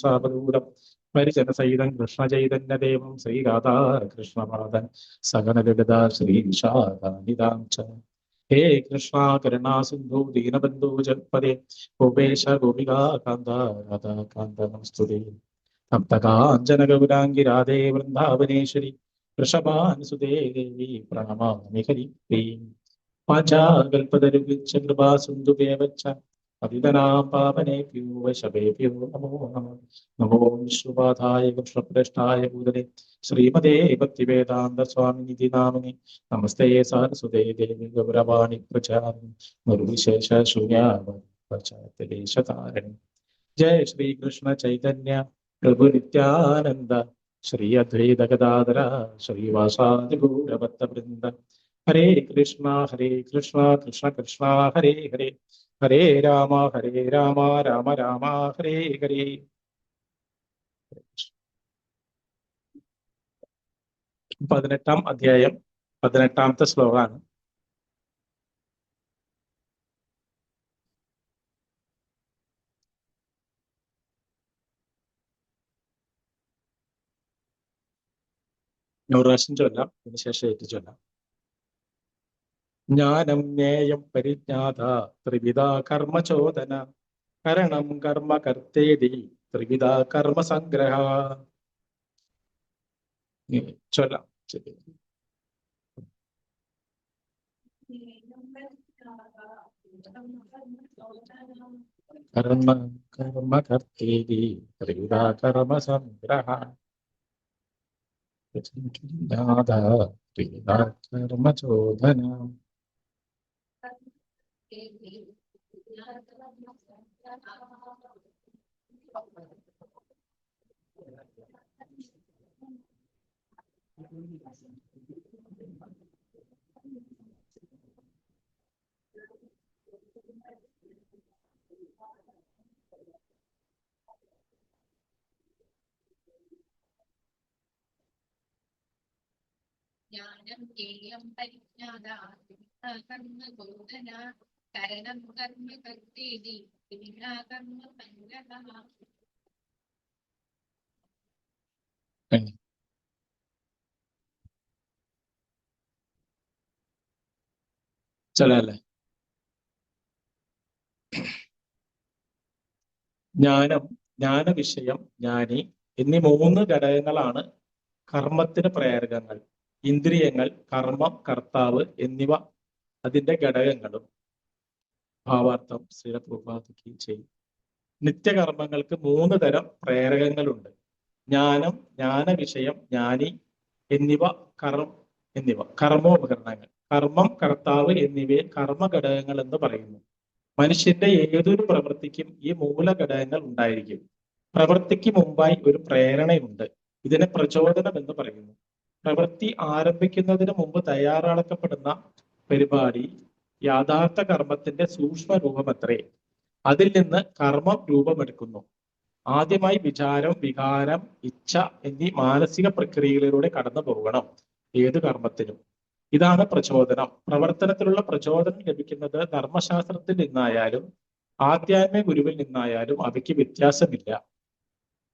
സാപദൂരം പരിജനസഹിതം കൃഷ്ണചൈതന്യദേവം ശ്രീരാധാകൃഷ്ണപാദൻ സകലലളിതാ ശ്രീവിശാഖാനിതാം ച. ഹേ കൃഷ്ണ കരുണാ സിന്ധു ദീനബന്ധു ജൽപദേ ഗോപേശ ഗോപികാ കാന്ത രാധാകാന്ത നമസ്തുതേ. ഭക്തകാഞ്ചന ഗൗരാംഗി രാധേ വൃന്ദാവനേശ്വരി വൃഷഭാനുസുതേ ദേവി പ്രണമാമി ഹരിപ്രീം. പാഞ്ചാകൽപതരുവിച്ച കൃപാ സിന്ധുദേവച്ച പതിതനാം പാവനേഭ്യോ വൈശവേഭ്യോ നമോ നമഃ. നമോ വിഷ്ണുപാദായ കൃഷ്ണപ്രേഷ്ഠായ ഭൂതലേ ശ്രീമതേ ഭക്തിവേദാന്ത സ്വാമിനിധി നാമിനി. നമസ്തേ സാരസ്വതേ ദേവി ഗൗരവാണി പ്രചാരിണി നിർവിശേഷ ശൂന്യാവചാരിണി. ജയ ശ്രീകൃഷ്ണ ചൈതന്യ പ്രഭു നിത്യാനന്ദ ശ്രീ അദ്വൈത ഗദാധര ശ്രീവാസാദി ഗൗരഭക്തവൃന്ദ. ഹരേ കൃഷ്ണ കൃഷ്ണ കൃഷ്ണ ഹരേ ഹരേ, ഹരേ രാമ രാമ രാമ ഹരേ ഹരേ. 18-ാം അധ്യായം 18-ാമത്തെ ശ്ലോകമാണ്. നൂറാശം ചൊല്ലാം, അതിനുശേഷം ഏറ്റു ചൊല്ലാം. ജ്ഞാനം ജ്ഞേയം പരിജ്ഞാത ത്രിവിധ കർമ്മചോദന കരണം കർമ്മ കർത്തേതി ത്രിവിധ കർമ്മ സംഗ്രഹ. ചൊല്ലാം. കർമ്മ കർമ്മ കർത്തേതി ത്രിവിധ കർമ്മ സംഗ്രഹ ത്രിവിധ കർമ്മ ചോദന. ജ്ഞാനം ജ്ഞേയം പരിജ്ഞാത കർമ്മ ചോദന കരണം കർമ്മ കർത്തേതി ത്രിവിധ കർമ്മ സംഗ്രഹ. ചൊല്ലല്ലേ. ജ്ഞാനം, ജ്ഞാനവിഷയം, ജ്ഞാനി എന്നീ 3 ഘടകങ്ങളാണ് കർമ്മത്തിന് പ്രേരകങ്ങൾ. ഇന്ദ്രിയങ്ങൾ, കർമ്മം, കർത്താവ് എന്നിവ അതിന്റെ ഘടകങ്ങളും. ഭാവാർത്ഥം ശ്രീലപ്രഭുപാദയ്ക്ക് ചെയ്യും. നിത്യകർമ്മങ്ങൾക്ക് 3 തരം പ്രേരകങ്ങളുണ്ട്. ജ്ഞാനം, ജ്ഞാനവിഷയം, ജ്ഞാനി എന്നിവ കർമ്മോപകരണങ്ങൾ. കർമ്മം, കർത്താവ് എന്നിവയെ കർമ്മഘടകങ്ങൾ എന്ന് പറയുന്നു. മനുഷ്യന്റെ ഏതൊരു പ്രവൃത്തിക്കും ഈ മൂലഘടകങ്ങൾ ഉണ്ടായിരിക്കും. പ്രവൃത്തിക്ക് മുമ്പായി ഒരു പ്രേരണയുണ്ട്. ഇതിനെ പ്രചോദനം എന്ന് പറയുന്നു. പ്രവൃത്തി ആരംഭിക്കുന്നതിന് മുമ്പ് തയ്യാറാക്കപ്പെടുന്ന പരിപാടി യാഥാർത്ഥ കർമ്മത്തിന്റെ സൂക്ഷ്മ രൂപമത്രേ. അതിൽ നിന്ന് കർമ്മം രൂപമെടുക്കുന്നു. ആദ്യമായി വിചാരം, വികാരം, ഇച്ഛ എന്നീ മാനസിക പ്രക്രിയകളിലൂടെ കടന്നു പോകണം ഏത് കർമ്മത്തിനും. ഇതാണ് പ്രചോദനം. പ്രവർത്തനത്തിലുള്ള പ്രചോദനം ലഭിക്കുന്നത് ധർമ്മശാസ്ത്രത്തിൽ നിന്നായാലും ആധ്യാത്മിക ഗുരുവിൽ നിന്നായാലും അവയ്ക്ക് വ്യത്യാസമില്ല.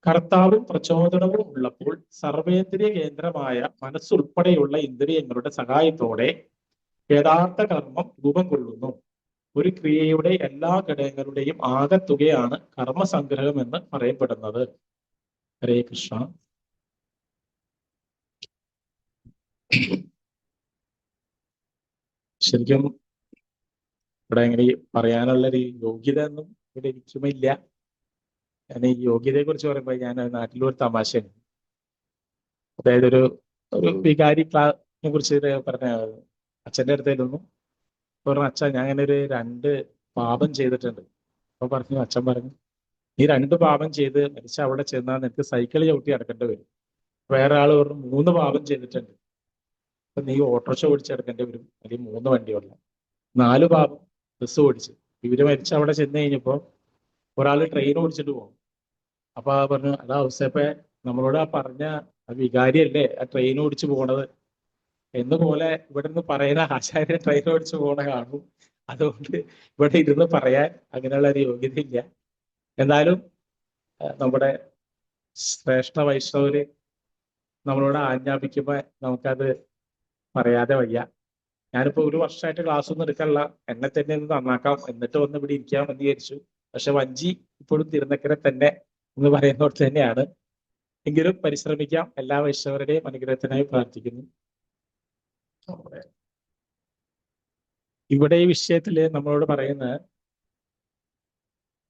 കർത്താവും പ്രചോദനവും ഉള്ളപ്പോൾ സർവേന്ദ്രിയ കേന്ദ്രമായ മനസ്സുൾപ്പെടെയുള്ള ഇന്ദ്രിയങ്ങളുടെ സഹായത്തോടെ യഥാർത്ഥ കർമ്മം രൂപം കൊള്ളുന്നു. ഒരു ക്രിയയുടെ എല്ലാ ഘടകങ്ങളുടെയും ആകെത്തുകയാണ് കർമ്മസംഗ്രഹം എന്ന് പറയപ്പെടുന്നത്. ഹരേ കൃഷ്ണ. ശരിക്കും ഇവിടെ ഇങ്ങനെ പറയാനുള്ളൊരു യോഗ്യത ഒന്നും ഇവിടെ എനിക്കുമില്ല. ഞാൻ ഈ യോഗ്യതയെ കുറിച്ച് പറയുമ്പോൾ ഞാൻ നാട്ടിലൊരു തമാശയാണ്. അതായത് ഒരു വികാരി ക്ലാസിനെ കുറിച്ച് പറഞ്ഞ അച്ഛൻ്റെ അടുത്തായിരുന്നു. പറഞ്ഞു, അച്ഛൻ ഞാൻ അങ്ങനെ ഒരു 2 പാപം ചെയ്തിട്ടുണ്ട്. അപ്പൊ അച്ഛൻ പറഞ്ഞു, നീ 2 പാപം ചെയ്ത് മരിച്ച അവിടെ ചെന്നാൽ നിനക്ക് സൈക്കിൾ ചവിട്ടി അടക്കേണ്ടി വരും. വേറെ ആള് പറഞ്ഞു 3 പാപം ചെയ്തിട്ടുണ്ട്, അപ്പൊ നീ ഓട്ടോറിക്ഷ ഓടിച്ച് അടക്കേണ്ടി വരും, അല്ലെങ്കിൽ 3 വണ്ടിയുള്ള. 4 പാപം ബസ് ഓടിച്ച്. ഇവര് മരിച്ച അവിടെ ചെന്ന് കഴിഞ്ഞപ്പോ ഒരാൾ ട്രെയിൻ ഓടിച്ചിട്ട് പോകും. അപ്പൊ പറഞ്ഞു, അതാ ഔസേപ്പെ നമ്മളോട് ആ പറഞ്ഞ വികാരിയല്ലേ ആ ട്രെയിൻ ഓടിച്ചു പോണത് എന്നുപോലെ ഇവിടെ നിന്ന് പറയുന്ന ആചാര്യ ട്രെയിൻ ഓടിച്ചു പോണ കാണും. അതുകൊണ്ട് ഇവിടെ ഇരുന്ന് പറയാൻ അങ്ങനെയുള്ള ഒരു യോഗ്യതയില്ല. എന്നാലും നമ്മുടെ ശ്രേഷ്ഠ വൈഷ്ണവര് നമ്മളോട് ആജ്ഞാപിക്കുമ്പോ നമുക്കത് പറയാതെ വയ്യ. ഞാനിപ്പോ ഒരു വർഷമായിട്ട് ക്ലാസ് ഒന്നും എടുക്കാനുള്ള, എന്നെ തന്നെ ഒന്ന് നന്നാക്കാം, എന്നിട്ട് വന്ന് ഇവിടെ ഇരിക്കാം എന്ന് വിചാരിച്ചു. പക്ഷെ വഞ്ചി ഇപ്പോഴും തിരുനക്കരെ തന്നെ എന്ന് പറയുന്നോട് തന്നെയാണ്. എങ്കിലും പരിശ്രമിക്കാം. എല്ലാ വൈഷ്ണവരുടെയും അനുഗ്രഹത്തിനായി പ്രാർത്ഥിക്കുന്നു. ഇവിടെ ഈ വിഷയത്തില് നമ്മളോട് പറയുന്നത്,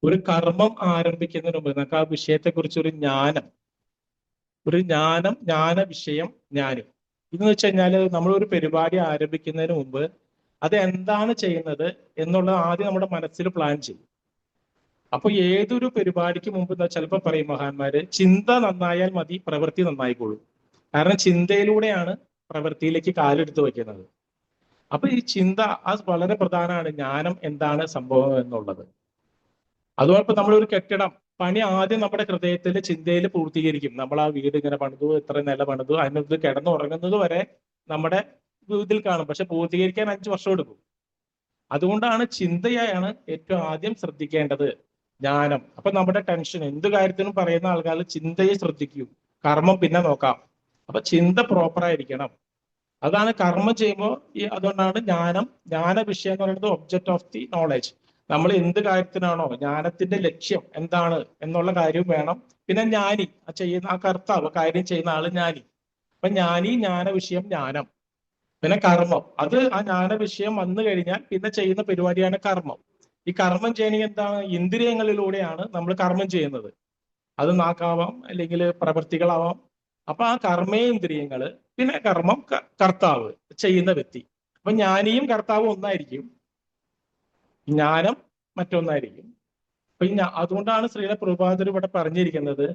ഒരു കർമ്മം ആരംഭിക്കുന്നതിന് മുമ്പ് നമുക്ക് ആ വിഷയത്തെക്കുറിച്ച് ഒരു ജ്ഞാന വിഷയം ജ്ഞാനം ഇതെന്ന് വെച്ച് കഴിഞ്ഞാൽ നമ്മൾ ഒരു പരിപാടി ആരംഭിക്കുന്നതിന് മുമ്പ് അത് എന്താണ് ചെയ്യുന്നത് എന്നുള്ളത് ആദ്യം നമ്മുടെ മനസ്സിൽ പ്ലാൻ ചെയ്യും. അപ്പൊ ഏതൊരു പരിപാടിക്ക് മുമ്പ് ചിലപ്പോൾ പറയും മഹാന്മാര്, ചിന്ത നന്നായാൽ മതി, പ്രവൃത്തി നന്നായിക്കോളും. കാരണം ചിന്തയിലൂടെയാണ് പ്രവൃത്തിയിലേക്ക് കാലെടുത്ത് വയ്ക്കുന്നത്. അപ്പൊ ഈ ചിന്ത അത് വളരെ പ്രധാനമാണ്, ജ്ഞാനം എന്താണ് സംഭവം എന്നുള്ളത്. അതുപോലെ നമ്മളൊരു കെട്ടിടം പണി ആദ്യം നമ്മുടെ ഹൃദയത്തിൽ ചിന്തയിൽ പൂർത്തീകരിക്കും. നമ്മൾ ആ വീട് ഇങ്ങനെ പണിതു, എത്ര നില പണിതു, അതിനകത്ത് കിടന്നുറങ്ങുന്നത് വരെ നമ്മുടെ ഇതിൽ കാണും. പക്ഷെ പൂർത്തീകരിക്കാൻ 5 വർഷം എടുക്കും. അതുകൊണ്ടാണ് ചിന്തയാണ് ഏറ്റവും ആദ്യം ശ്രദ്ധിക്കേണ്ടത്, ജ്ഞാനം. അപ്പൊ നമ്മുടെ ടെൻഷൻ എന്ത് കാര്യത്തിനും പറയുന്ന ആൾക്കാർ ചിന്തയെ ശ്രദ്ധിക്കൂ, കർമ്മം പിന്നെ നോക്കാം. അപ്പൊ ചിന്ത പ്രോപ്പർ ആയിരിക്കണം. അതാണ് കർമ്മം ചെയ്യുമ്പോൾ അതുകൊണ്ടാണ് ജ്ഞാന വിഷയം എന്ന് പറയുന്നത് ഒബ്ജക്ട് ഓഫ് ദി നോളജ്. നമ്മൾ എന്ത് കാര്യത്തിനാണോ, ജ്ഞാനത്തിന്റെ ലക്ഷ്യം എന്താണ് എന്നുള്ള കാര്യവും വേണം. പിന്നെ ജ്ഞാനി, ആ കർത്താവ്, കാര്യം ചെയ്യുന്ന ആള് ജ്ഞാനി. അപ്പൊ ജ്ഞാന വിഷയം ജ്ഞാനം. പിന്നെ കർമ്മം, അത് ആ ജ്ഞാന വിഷയം വന്നു കഴിഞ്ഞാൽ പിന്നെ ചെയ്യുന്ന പരിപാടിയാണ് കർമ്മം. ഈ കർമ്മം ചെയ്യണമെങ്കിൽ എന്താണ്, ഇന്ദ്രിയങ്ങളിലൂടെയാണ് നമ്മൾ കർമ്മം ചെയ്യുന്നത്. അത് നാക്കാവാം, അല്ലെങ്കിൽ പ്രവൃത്തികളാവാം. അപ്പൊ ആ കർമ്മേന്ദ്രിയങ്ങള്, പിന്നെ കർമ്മം, കർത്താവ്, ചെയ്യുന്ന വ്യക്തി. അപ്പൊ ജ്ഞാനിയും കർത്താവും ഒന്നായിരിക്കും, ജ്ഞാനം മറ്റൊന്നായിരിക്കും. അപ്പൊ അതുകൊണ്ടാണ് ശ്രീല പ്രഭുപാദർ ഇവിടെ പറഞ്ഞിരിക്കുന്നത്,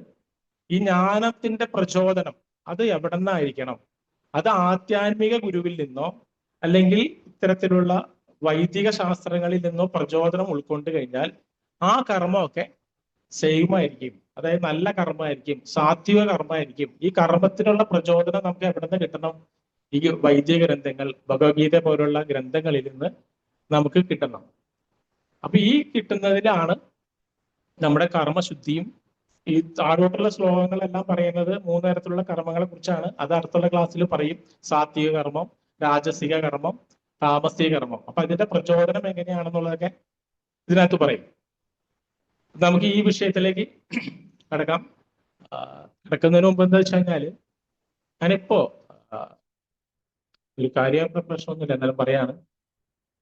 ഈ ജ്ഞാനത്തിന്റെ പ്രചോദനം അത് എവിടെ നിന്നായിരിക്കണം? അത് ആധ്യാത്മിക ഗുരുവിൽ നിന്നോ അല്ലെങ്കിൽ ഇത്തരത്തിലുള്ള വൈദിക ശാസ്ത്രങ്ങളിൽ നിന്നോ പ്രചോദനം ഉൾക്കൊണ്ട് കഴിഞ്ഞാൽ ആ കർമ്മമൊക്കെ സെയിം ആയിരിക്കും. അതായത് നല്ല കർമ്മമായിരിക്കും, സാത്വിക കർമ്മമായിരിക്കും. ഈ കർമ്മത്തിനുള്ള പ്രചോദനം നമുക്ക് എവിടെ നിന്ന് കിട്ടണം? ഈ വൈദിക ഗ്രന്ഥങ്ങൾ, ഭഗവത്ഗീത പോലുള്ള ഗ്രന്ഥങ്ങളിൽ നിന്ന് നമുക്ക് കിട്ടണം. അപ്പൊ ഈ കിട്ടുന്നതിലാണ് നമ്മുടെ കർമ്മശുദ്ധിയും. ഈ താഴോട്ടുള്ള ശ്ലോകങ്ങളെല്ലാം പറയുന്നത് 3 തരത്തിലുള്ള കർമ്മങ്ങളെ കുറിച്ചാണ്. അത് അടുത്തുള്ള ക്ലാസ്സിൽ പറയും. സാത്വിക കർമ്മം, രാജസിക കർമ്മം, താമസിക കർമ്മം. അപ്പൊ അതിന്റെ പ്രചോദനം എങ്ങനെയാണെന്നുള്ളതൊക്കെ ഇതിനകത്ത് പറയും. നമുക്ക് ഈ വിഷയത്തിലേക്ക് കടക്കാം. കിടക്കുന്നതിന് മുമ്പ് എന്താ വെച്ച് കഴിഞ്ഞാല്, ഞാനിപ്പോ ഒരു കാര്യം പ്രശ്നമൊന്നുമില്ല, എന്നാലും പറയാണ്.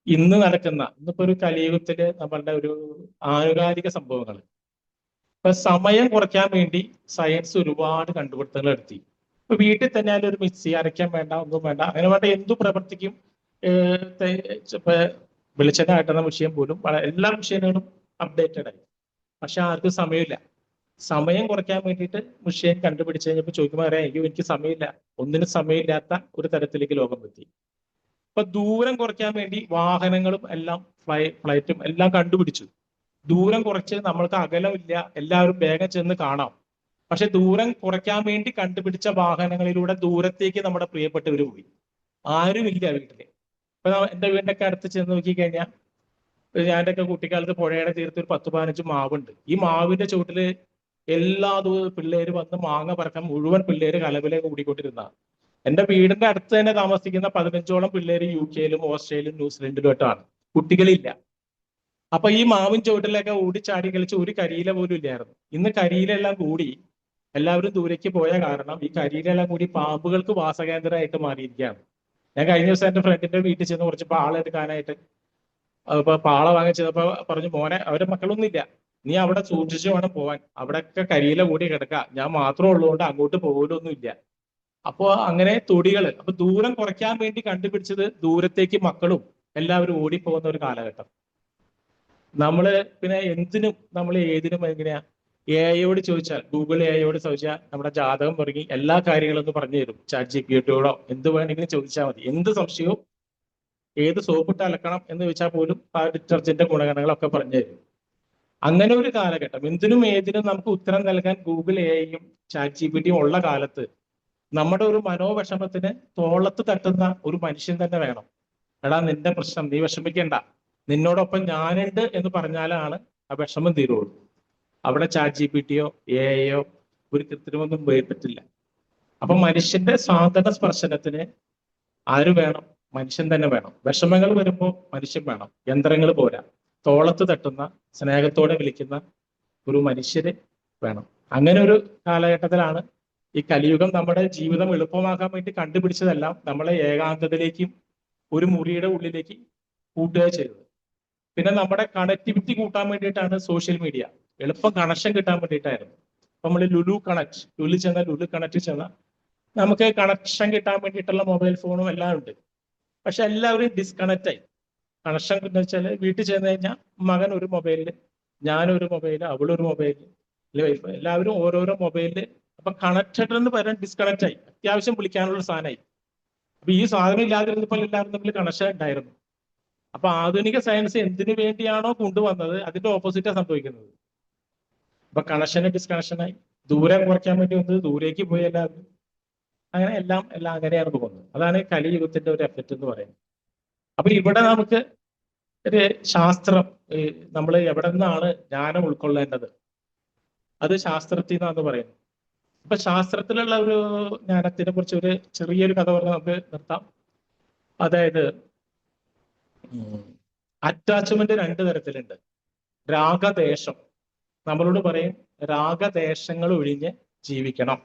ഇന്നിപ്പോ ഒരു കലിയുഗത്തില് നമ്മളുടെ ഒരു ആനുകാലിക സംഭവങ്ങൾ, ഇപ്പൊ സമയം കുറയ്ക്കാൻ വേണ്ടി സയൻസ് ഒരുപാട് കണ്ടുപിടുത്തങ്ങൾ നടത്തി. ഇപ്പൊ വീട്ടിൽ തന്നെ ആയാലും ഒരു മിക്സി, അരയ്ക്കാൻ വേണ്ട, ഒന്നും വേണ്ട, അങ്ങനെ വേണ്ട എന്തു പ്രവർത്തിക്കും. ഇപ്പൊ വെളിച്ചെണ്ണ ആട്ടുന്ന വിഷയം പോലും എല്ലാ മെഷീനുകളും അപ്ഡേറ്റഡ് ആയി. പക്ഷെ ആർക്കും സമയമില്ല. സമയം കുറയ്ക്കാൻ വേണ്ടിയിട്ട് മെഷീൻ കണ്ടുപിടിച്ച് കഴിഞ്ഞപ്പോൾ ചോദിക്കുമ്പോൾ പറയാം, അയ്യോ എനിക്ക് സമയമില്ല. ഒന്നിനും സമയമില്ലാത്ത ഒരു തരത്തിലേക്ക് ലോകം എത്തി. ഇപ്പൊ ദൂരം കുറയ്ക്കാൻ വേണ്ടി വാഹനങ്ങളും എല്ലാം, ഫ്ലൈറ്റും എല്ലാം കണ്ടുപിടിച്ചു. ദൂരം കുറച്ച് നമ്മൾക്ക് അകലമില്ല, എല്ലാവരും വേഗം ചെന്ന് കാണാം. പക്ഷെ ദൂരം കുറയ്ക്കാൻ വേണ്ടി കണ്ടുപിടിച്ച വാഹനങ്ങളിലൂടെ ദൂരത്തേക്ക് നമ്മുടെ പ്രിയപ്പെട്ടവർ പോയി. ആരുമില്ല വീട്ടില്. ഇപ്പൊ എന്റെ വീടിന്റെ ഒക്കെ അടുത്ത് ചെന്ന് നോക്കിക്കഴിഞ്ഞാൽ, ഞാൻ്റെയൊക്കെ കുട്ടിക്കാലത്ത് പുഴയുടെ തീരത്ത് ഒരു 10-15 മാവുണ്ട്. ഈ മാവിന്റെ ചുവട്ടില് എല്ലാ പിള്ളേര് വന്ന് മാങ്ങ പറക്കാൻ മുഴുവൻ പിള്ളേര് കലവിലെ കൂടിക്കൊണ്ടിരുന്ന. എന്റെ വീടിന്റെ അടുത്ത് തന്നെ താമസിക്കുന്ന 15ഓളം പിള്ളേര് UK-യിലും ഓസ്ട്രേലിയയിലും ന്യൂസിലൻഡിലുമായിട്ടാണ്. കുട്ടികളില്ല. അപ്പൊ ഈ മാവിൻ ചുവട്ടിലൊക്കെ ഓടിച്ചാടി കളിച്ച് ഒരു കരിയില പോലും ഇല്ലായിരുന്നു. ഇന്ന് കരിയിലെല്ലാം കൂടി എല്ലാവരും ദൂരേക്ക് പോയ കാരണം ഈ കരിയിലെല്ലാം കൂടി പാമ്പുകൾക്ക് വാസകേന്ദ്രമായിട്ട് മാറിയിരിക്കുകയാണ്. ഞാൻ കഴിഞ്ഞ ദിവസം എന്റെ ഫ്രണ്ടിന്റെ വീട്ടിൽ ചെന്ന് കുറച്ച് പാള എടുക്കാനായിട്ട്, അപ്പൊ പാള വാങ്ങിച്ചപ്പോ പറഞ്ഞു, മോനെ, അവരുടെ മക്കളൊന്നുമില്ല, നീ അവിടെ സൂക്ഷിച്ചു വേണം പോവാൻ, അവിടെയൊക്കെ കരിയില കൂടി കിടക്കുക, ഞാൻ മാത്രം ഉള്ളതുകൊണ്ട് അങ്ങോട്ട് പോകലൊന്നുമില്ല. അപ്പൊ അങ്ങനെ തൊടികള്, അപ്പൊ ദൂരം കുറയ്ക്കാൻ വേണ്ടി കണ്ടുപിടിച്ചത് ദൂരത്തേക്ക് മക്കളും എല്ലാവരും ഓടിപ്പോകുന്ന ഒരു കാലഘട്ടം. നമ്മള് പിന്നെ എന്തിനും നമ്മൾ ഏതിനും എങ്ങനെയാ, AI ചോദിച്ചാൽ, ഗൂഗിൾ AI ചോദിച്ചാൽ നമ്മുടെ ജാതകം തുടങ്ങി എല്ലാ കാര്യങ്ങളും ഒന്ന് പറഞ്ഞു തരും. ChatGPT-യോടോ എന്ത് വേണമെങ്കിലും ചോദിച്ചാൽ മതി. എന്ത് സംശയവും, ഏത് സോപ്പിട്ട് അലക്കണം എന്ന് ചോദിച്ചാൽ പോലും ആ ഡിറ്റർജന്റ് ഗുണഗണങ്ങളൊക്കെ പറഞ്ഞു തരും. അങ്ങനെ ഒരു കാലഘട്ടം, എന്തിനും ഏതിനും നമുക്ക് ഉത്തരം നൽകാൻ ഗൂഗിൾ AI-യും ChatGPT-യും ഉള്ള കാലത്ത് നമ്മുടെ ഒരു മനോവിഷമത്തിന് തോളത്ത് തട്ടുന്ന ഒരു മനുഷ്യൻ തന്നെ വേണം. എടാ, നിന്റെ പ്രശ്നം നീ വിഷമിക്കേണ്ട, നിന്നോടൊപ്പം ഞാനുണ്ട് എന്ന് പറഞ്ഞാലാണ് ആ വിഷമം തീരുള്ളൂ. അവിടെ ChatGPT-യോ AI-യോ ഒരു കൃത്രിമൊന്നും പറ്റില്ല. അപ്പൊ മനുഷ്യന്റെ സ്വാതന്ത്ര്യ സ്പർശനത്തിന് ആര് വേണം? മനുഷ്യൻ തന്നെ വേണം. വിഷമങ്ങൾ വരുമ്പോൾ മനുഷ്യൻ വേണം, യന്ത്രങ്ങൾ പോരാ. തോളത്ത് തട്ടുന്ന, സ്നേഹത്തോടെ വിളിക്കുന്ന ഒരു മനുഷ്യര് വേണം. അങ്ങനെ ഒരു കാലഘട്ടത്തിലാണ് ഈ കലിയുഗം നമ്മുടെ ജീവിതം എളുപ്പമാക്കാൻ വേണ്ടി കണ്ടുപിടിച്ചതെല്ലാം നമ്മളെ ഏകാന്തതയിലേക്കും ഒരു മുറിയുടെ ഉള്ളിലേക്ക് കൂട്ടുക ചെയ്തത്. പിന്നെ നമ്മുടെ കണക്ടിവിറ്റി കൂട്ടാൻ വേണ്ടിയിട്ടാണ് സോഷ്യൽ മീഡിയ. എളുപ്പം കണക്ഷൻ കിട്ടാൻ വേണ്ടിയിട്ടായിരുന്നു. നമ്മൾ ലുലു കണക്ട് ചെന്ന നമുക്ക് കണക്ഷൻ കിട്ടാൻ വേണ്ടിയിട്ടുള്ള മൊബൈൽ ഫോണും എല്ലാം ഉണ്ട്. പക്ഷെ എല്ലാവരും ഡിസ്കണക്ട് ആയി. കണക്ഷൻ എന്ന് വെച്ചാൽ വീട്ടിൽ ചെന്ന് കഴിഞ്ഞാൽ മകൻ ഒരു മൊബൈലില്, ഞാനൊരു മൊബൈല്, അവളൊരു മൊബൈല്, വൈഫ്, എല്ലാവരും ഓരോരോ മൊബൈലില്. അപ്പൊ കണക്റ്റഡ് എന്ന് പറയാൻ ഡിസ്കണക്ട് ആയി. അത്യാവശ്യം വിളിക്കാനുള്ള സാധനമായി. അപ്പൊ ഈ സാധനം ഇല്ലാതിരുന്നപ്പോൾ എല്ലാവരും തമ്മിൽ കണക്ഷൻ ഉണ്ടായിരുന്നു. അപ്പൊ ആധുനിക സയൻസ് എന്തിനു വേണ്ടിയാണോ കൊണ്ടുവന്നത് അതിന്റെ ഓപ്പോസിറ്റാണ് സംഭവിക്കുന്നത്. അപ്പൊ കണക്ഷന് ഡിസ്കണക്ഷനായി. ദൂരം കുറയ്ക്കാൻ വേണ്ടി വന്നത് ദൂരേക്ക് പോയി എല്ലാവരും. അങ്ങനെ എല്ലാം അങ്ങനെയാണ് പോകുന്നത്. അതാണ് കലിയുഗത്തിന്റെ ഒരു എഫക്റ്റ് എന്ന് പറയുന്നത്. അപ്പൊ ഇവിടെ നമുക്ക് ഒരു ശാസ്ത്രം, നമ്മൾ എവിടെ നിന്നാണ് ജ്ഞാനം ഉൾക്കൊള്ളേണ്ടത്, അത് ശാസ്ത്രത്തിൽ നിന്നാന്ന് പറയുന്നത്. അപ്പൊ ശാസ്ത്രത്തിലുള്ള ഒരു ജ്ഞാനത്തിനെ കുറിച്ച് ഒരു ചെറിയൊരു കഥ പറഞ്ഞ് നമുക്ക് നിർത്താം. അതായത് അറ്റാച്ച്മെന്റ് 2 തരത്തിലുണ്ട്. രാഗദേശം. നമ്മളോട് പറയും രാഗദേശങ്ങൾ ഒഴിഞ്ഞ് ജീവിക്കണം.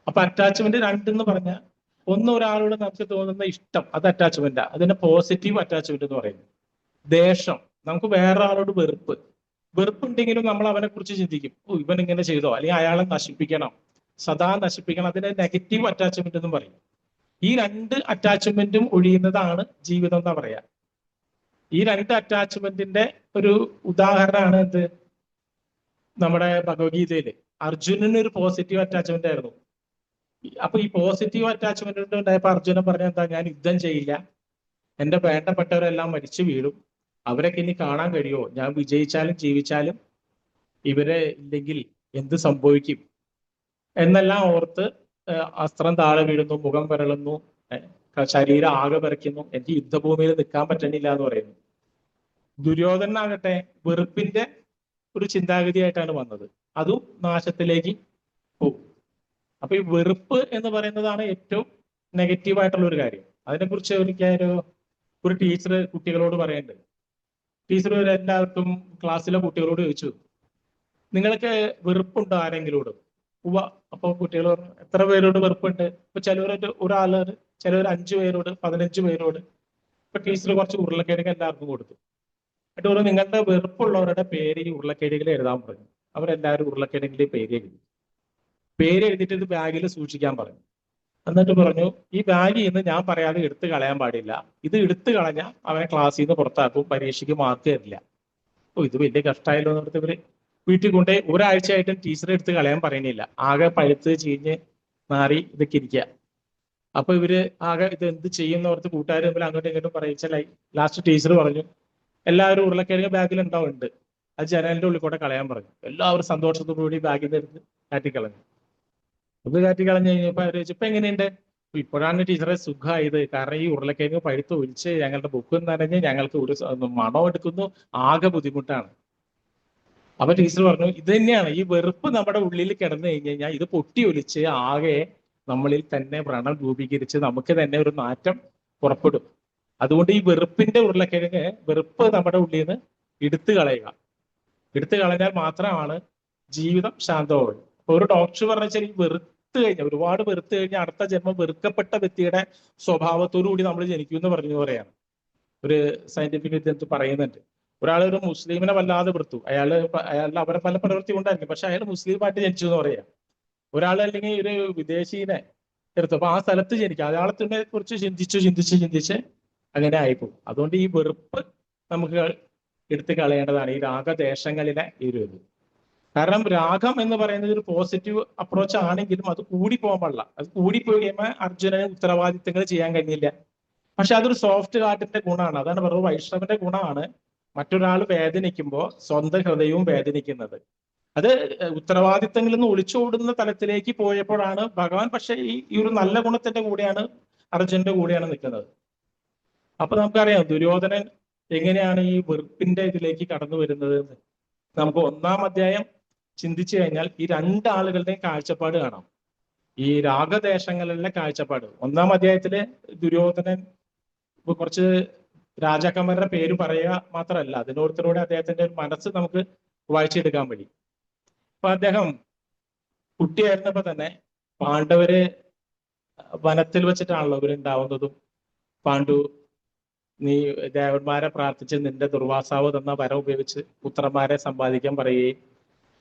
അപ്പൊ അറ്റാച്ച്മെന്റ് 2 എന്ന് പറഞ്ഞാൽ, ഒന്ന് ഒരാളോട് നമുക്ക് തോന്നുന്ന ഇഷ്ടം, അത് അറ്റാച്ച്മെന്റാ. അതിന് പോസിറ്റീവ് അറ്റാച്ച്മെന്റ് എന്ന് പറയുന്നത്. ദേഷ്യം, നമുക്ക് വേറെ ആളോട് വെറുപ്പുണ്ടെങ്കിലും നമ്മൾ അവനെ കുറിച്ച് ചിന്തിക്കും, ഓ ഇവൻ ഇങ്ങനെ ചെയ്തോ, അല്ലെങ്കിൽ അയാളെ നശിപ്പിക്കണം, സദാ നശിപ്പിക്കണം. അതിനെ നെഗറ്റീവ് അറ്റാച്ച്മെന്റ് എന്നും പറയും. ഈ 2 അറ്റാച്ച്മെന്റും ഒഴിയുന്നതാണ് ജീവിതം എന്നാ പറയാ. ഈ 2 അറ്റാച്ച്മെന്റിന്റെ ഒരു ഉദാഹരണമാണ് എന്ത്, നമ്മുടെ ഭഗവത്ഗീതയില് അർജുനന് ഒരു പോസിറ്റീവ് അറ്റാച്ച്മെന്റ് ആയിരുന്നു. അപ്പൊ ഈ പോസിറ്റീവ് അറ്റാച്ച്മെന്റ് ഉണ്ടായപ്പോ അർജുനൻ പറഞ്ഞ എന്താ, ഞാൻ യുദ്ധം ചെയ്യില്ല, എന്റെ വേണ്ടപ്പെട്ടവരെല്ലാം മരിച്ചു വീഴും, അവരൊക്കെ ഇനി കാണാൻ കഴിയുമോ, ഞാൻ വിജയിച്ചാലും ജീവിച്ചാലും ഇവരെ ഇല്ലെങ്കിൽ എന്ത് സംഭവിക്കും എന്നെല്ലാം ഓർത്ത് അസ്ത്രം താഴെ വീഴുന്നു, മുഖം വരളുന്നു, ശരീരം ആകെ പറിക്കുന്നു, എനിക്ക് യുദ്ധഭൂമിയിൽ നിൽക്കാൻ പറ്റണില്ല എന്ന് പറയുന്നു. ദുര്യോധനാകട്ടെ വെറുപ്പിന്റെ ഒരു ചിന്താഗതിയായിട്ടാണ് വന്നത്, അതും നാശത്തിലേക്ക് പോകും. അപ്പൊ ഈ വെറുപ്പ് എന്ന് പറയുന്നതാണ് ഏറ്റവും നെഗറ്റീവ് ആയിട്ടുള്ള ഒരു കാര്യം. അതിനെക്കുറിച്ച് ഒരു ടീച്ചർ കുട്ടികളോട് പറയുന്നുണ്ട്. ടീച്ചർ എല്ലാവർക്കും ക്ലാസ്സിലെ കുട്ടികളോട് ചോദിച്ചു, നിങ്ങൾക്ക് വെറുപ്പുണ്ടോ ആരെങ്കിലോട്? ഉവ്വ. അപ്പൊ കുട്ടികൾ പറഞ്ഞു, എത്ര പേരോട് വെറുപ്പുണ്ട്? ഇപ്പൊ ഒരാള്, ചിലവർ 5 പേരോട്, 15 പേരോട്. ഇപ്പൊ ടീച്ചർ കുറച്ച് ഉരുളക്കിഴങ്ങ് എല്ലാവർക്കും കൊടുത്തു. എന്നിട്ട് പറഞ്ഞു, നിങ്ങളുടെ വെറുപ്പുള്ളവരുടെ പേര് ഈ ഉരുളക്കിഴങ്ങിൽ എഴുതാൻ പറഞ്ഞു. അവരെല്ലാവരും ഉരുളക്കിഴങ്ങിന്റെ പേര് എഴുതിയിട്ട് ഇത് ബാഗിൽ സൂക്ഷിക്കാൻ പറഞ്ഞു. എന്നിട്ട് പറഞ്ഞു, ഈ ബാഗിൽ നിന്ന് ഞാൻ പറയാതെ എടുത്തു കളയാൻ പാടില്ല, ഇത് എടുത്തു കളഞ്ഞാൽ അവനെ ക്ലാസ്സിൽ നിന്ന് പുറത്താക്കും, പരീക്ഷയ്ക്ക് മാർക്ക് തരില്ല. ഓ ഇത് വലിയ കഷ്ടമായല്ലോ എന്ന് പറഞ്ഞിട്ട് ഇവര് വീട്ടിൽ കൊണ്ടേ ഒരാഴ്ചയായിട്ടും ടീച്ചറെ എടുത്ത് കളയാൻ പറയുന്നില്ല. ആകെ പഴുത്ത് ചീഞ്ഞ് നാറി ഇതൊക്കെ ഇരിക്കുക. അപ്പൊ ഇവര് ആകെ ഇത് എന്ത് ചെയ്യുന്ന ഓർത്ത് കൂട്ടുകാർ തമ്മിൽ അങ്ങോട്ടും ഇങ്ങോട്ടും പറയിച്ചാലായി. ലാസ്റ്റ് ടീച്ചർ പറഞ്ഞു, എല്ലാവരും ഉരുളക്കിഴങ്ങ് ബാഗിൽ ഉണ്ടാവുന്നുണ്ട്, അത് ജനലിന്റെ ഉള്ളിൽ കൂടെ കളയാൻ പറഞ്ഞു. എല്ലാവരും സന്തോഷത്തോടുകൂടി ബാഗിൽ നിന്ന് എടുത്ത് കാറ്റിക്കളഞ്ഞു. അത് കാറ്റിക്കളഞ്ഞു കഴിഞ്ഞപ്പോ അവര് ചോദിച്ചു, ഇപ്പൊ എങ്ങനെയുണ്ട്? ഇപ്പോഴാണ് ടീച്ചറെ സുഖമായത്, കാരണം ഈ ഉരുളക്കിഴങ്ങ് പഴുത്ത് ഒലിച്ച് ഞങ്ങളുടെ ബുക്ക് നനഞ്ഞ് ഞങ്ങൾക്ക് ഒരു മണം എടുക്കുന്നു, ആകെ ബുദ്ധിമുട്ടാണ്. അപ്പൊ ടീച്ചർ പറഞ്ഞു, ഇത് തന്നെയാണ്, ഈ വെറുപ്പ് നമ്മുടെ ഉള്ളിൽ കിടന്നു കഴിഞ്ഞു കഴിഞ്ഞാൽ ഇത് പൊട്ടി ഒലിച്ച് ആകെ നമ്മളിൽ തന്നെ വ്രണം രൂപീകരിച്ച് നമുക്ക് തന്നെ ഒരു നാറ്റം പുറപ്പെടും. അതുകൊണ്ട് ഈ വെറുപ്പിന്റെ ഉരുളക്കിഴങ്ങ്, വെറുപ്പ് നമ്മുടെ ഉള്ളിൽ നിന്ന് എടുത്തു കളഞ്ഞാൽ മാത്രമാണ് ജീവിതം ശാന്തമാവുള്ളൂ. അപ്പൊ ഒരു ഡോക്ടർ പറഞ്ഞാൽ, ഈ ഒരുപാട് വെറുത്ത് കഴിഞ്ഞാൽ അടുത്ത ജന്മം വെറുക്കപ്പെട്ട വ്യക്തിയുടെ സ്വഭാവത്തോടു കൂടി നമ്മൾ ജനിക്കും എന്ന് പറഞ്ഞു പറയാണ്. ഒരു സയന്റിഫിക് വിദ്യാർത്ഥി പറയുന്നുണ്ട്. ഒരാൾ ഒരു മുസ്ലിമിനെ വല്ലാതെ വെറുത്തു, അവരെ പല പ്രവൃത്തി കൊണ്ടായിരിക്കും, പക്ഷെ അയാൾ മുസ്ലിമായിട്ട് ജനിച്ചു എന്ന് പറയാം. ഒരാൾ അല്ലെങ്കിൽ ഒരു വിദേശീനെ എടുത്തു, അപ്പൊ ആ സ്ഥലത്ത് ജനിക്കും, അയാളത്തിനെ കുറിച്ച് ചിന്തിച്ച് അങ്ങനെ ആയിപ്പോകും. അതുകൊണ്ട് ഈ വെറുപ്പ് നമുക്ക് എടുത്തു കളയേണ്ടതാണ്, ഈ രാഗദേശങ്ങളിലെ ഇത്. കാരണം രാഗം എന്ന് പറയുന്നത് ഒരു പോസിറ്റീവ് അപ്രോച്ച് ആണെങ്കിലും അത് കൂടിപ്പോകാൻ പാടില്ല. അത് കൂടിപ്പോയി കഴിയുമ്പോൾ അർജുനന് ഉത്തരവാദിത്തങ്ങൾ ചെയ്യാൻ കഴിഞ്ഞില്ല. പക്ഷെ അതൊരു സോഫ്റ്റ് ഹാർട്ടിന്റെ ഗുണമാണ്. അതാണ് വെറും വൈഷ്ണവന്റെ ഗുണമാണ് മറ്റൊരാൾ വേദനിക്കുമ്പോൾ സ്വന്തം ഹൃദയവും വേദനിക്കുന്നത്. അത് ഉത്തരവാദിത്തങ്ങളിൽ നിന്ന് ഒളിച്ചോടുന്ന തലത്തിലേക്ക് പോയപ്പോഴാണ് ഭഗവാൻ പക്ഷെ ഈ ഒരു നല്ല ഗുണത്തിന്റെ കൂടെയാണ്, അർജുനന്റെ കൂടെയാണ് നിൽക്കുന്നത്. അപ്പൊ നമുക്കറിയാം ദുര്യോധനൻ എങ്ങനെയാണ് ഈ വെറുപ്പിന്റെ ഇതിലേക്ക് കടന്നു വരുന്നത് എന്ന്. നമുക്ക് 1-ാം അധ്യായം ചിന്തിച്ചു കഴിഞ്ഞാൽ ഈ രണ്ടാളുകളുടെയും കാഴ്ചപ്പാട് കാണാം. ഈ രാഗദേശങ്ങളിലെ കാഴ്ചപ്പാട്. ഒന്നാം അധ്യായത്തിലെ ദുര്യോധനൻ ഇപ്പൊ കുറച്ച് രാജാക്കന്മാരുടെ പേര് പറയുക മാത്രമല്ല, അതിനോടത്തിലൂടെ അദ്ദേഹത്തിന്റെ ഒരു മനസ്സ് നമുക്ക് വായിച്ചെടുക്കാൻ വഴി. അപ്പൊ അദ്ദേഹം കുട്ടിയായിരുന്നപ്പോ തന്നെ പാണ്ഡവര് വനത്തിൽ വെച്ചിട്ടാണല്ലോ ഇവരുണ്ടാവുന്നതും. പാണ്ഡു, നീ ദേവന്മാരെ പ്രാർത്ഥിച്ച് നിന്റെ ദുർവാസാവ് തന്ന വരം ഉപയോഗിച്ച് പുത്രന്മാരെ സമ്പാദിക്കാൻ പറയുകയും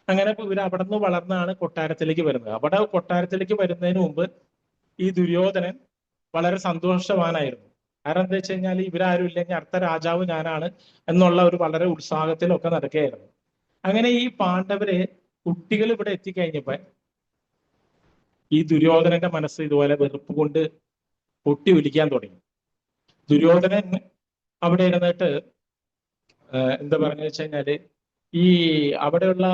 അങ്ങനെ ഇവർ അവിടെ നിന്ന് വളർന്നാണ് കൊട്ടാരത്തിലേക്ക് വരുന്നത്. അവിടെ കൊട്ടാരത്തിലേക്ക് വരുന്നതിന് മുമ്പ് ഈ ദുര്യോധനൻ വളരെ സന്തോഷവാനായിരുന്നു. കാരണം എന്താ വെച്ച് കഴിഞ്ഞാൽ ഇവരാരും ഇല്ലെങ്കിൽ അടുത്ത രാജാവ് ഞാനാണ് എന്നുള്ള ഒരു വളരെ ഉത്സാഹത്തിലൊക്കെ നടക്കുകയായിരുന്നു. അങ്ങനെ ഈ പാണ്ഡവര് കുട്ടികൾ ഇവിടെ എത്തിക്കഴിഞ്ഞപ്പോ ഈ ദുര്യോധനന്റെ മനസ്സ് ഇതുപോലെ വെറുപ്പ് കൊണ്ട് പൊട്ടി ഒലിക്കാൻ തുടങ്ങി. ദുര്യോധനൻ അവിടെ ഇരുന്നിട്ട് എന്താ പറഞ്ഞു വെച്ച് കഴിഞ്ഞാല് ഈ അവിടെയുള്ള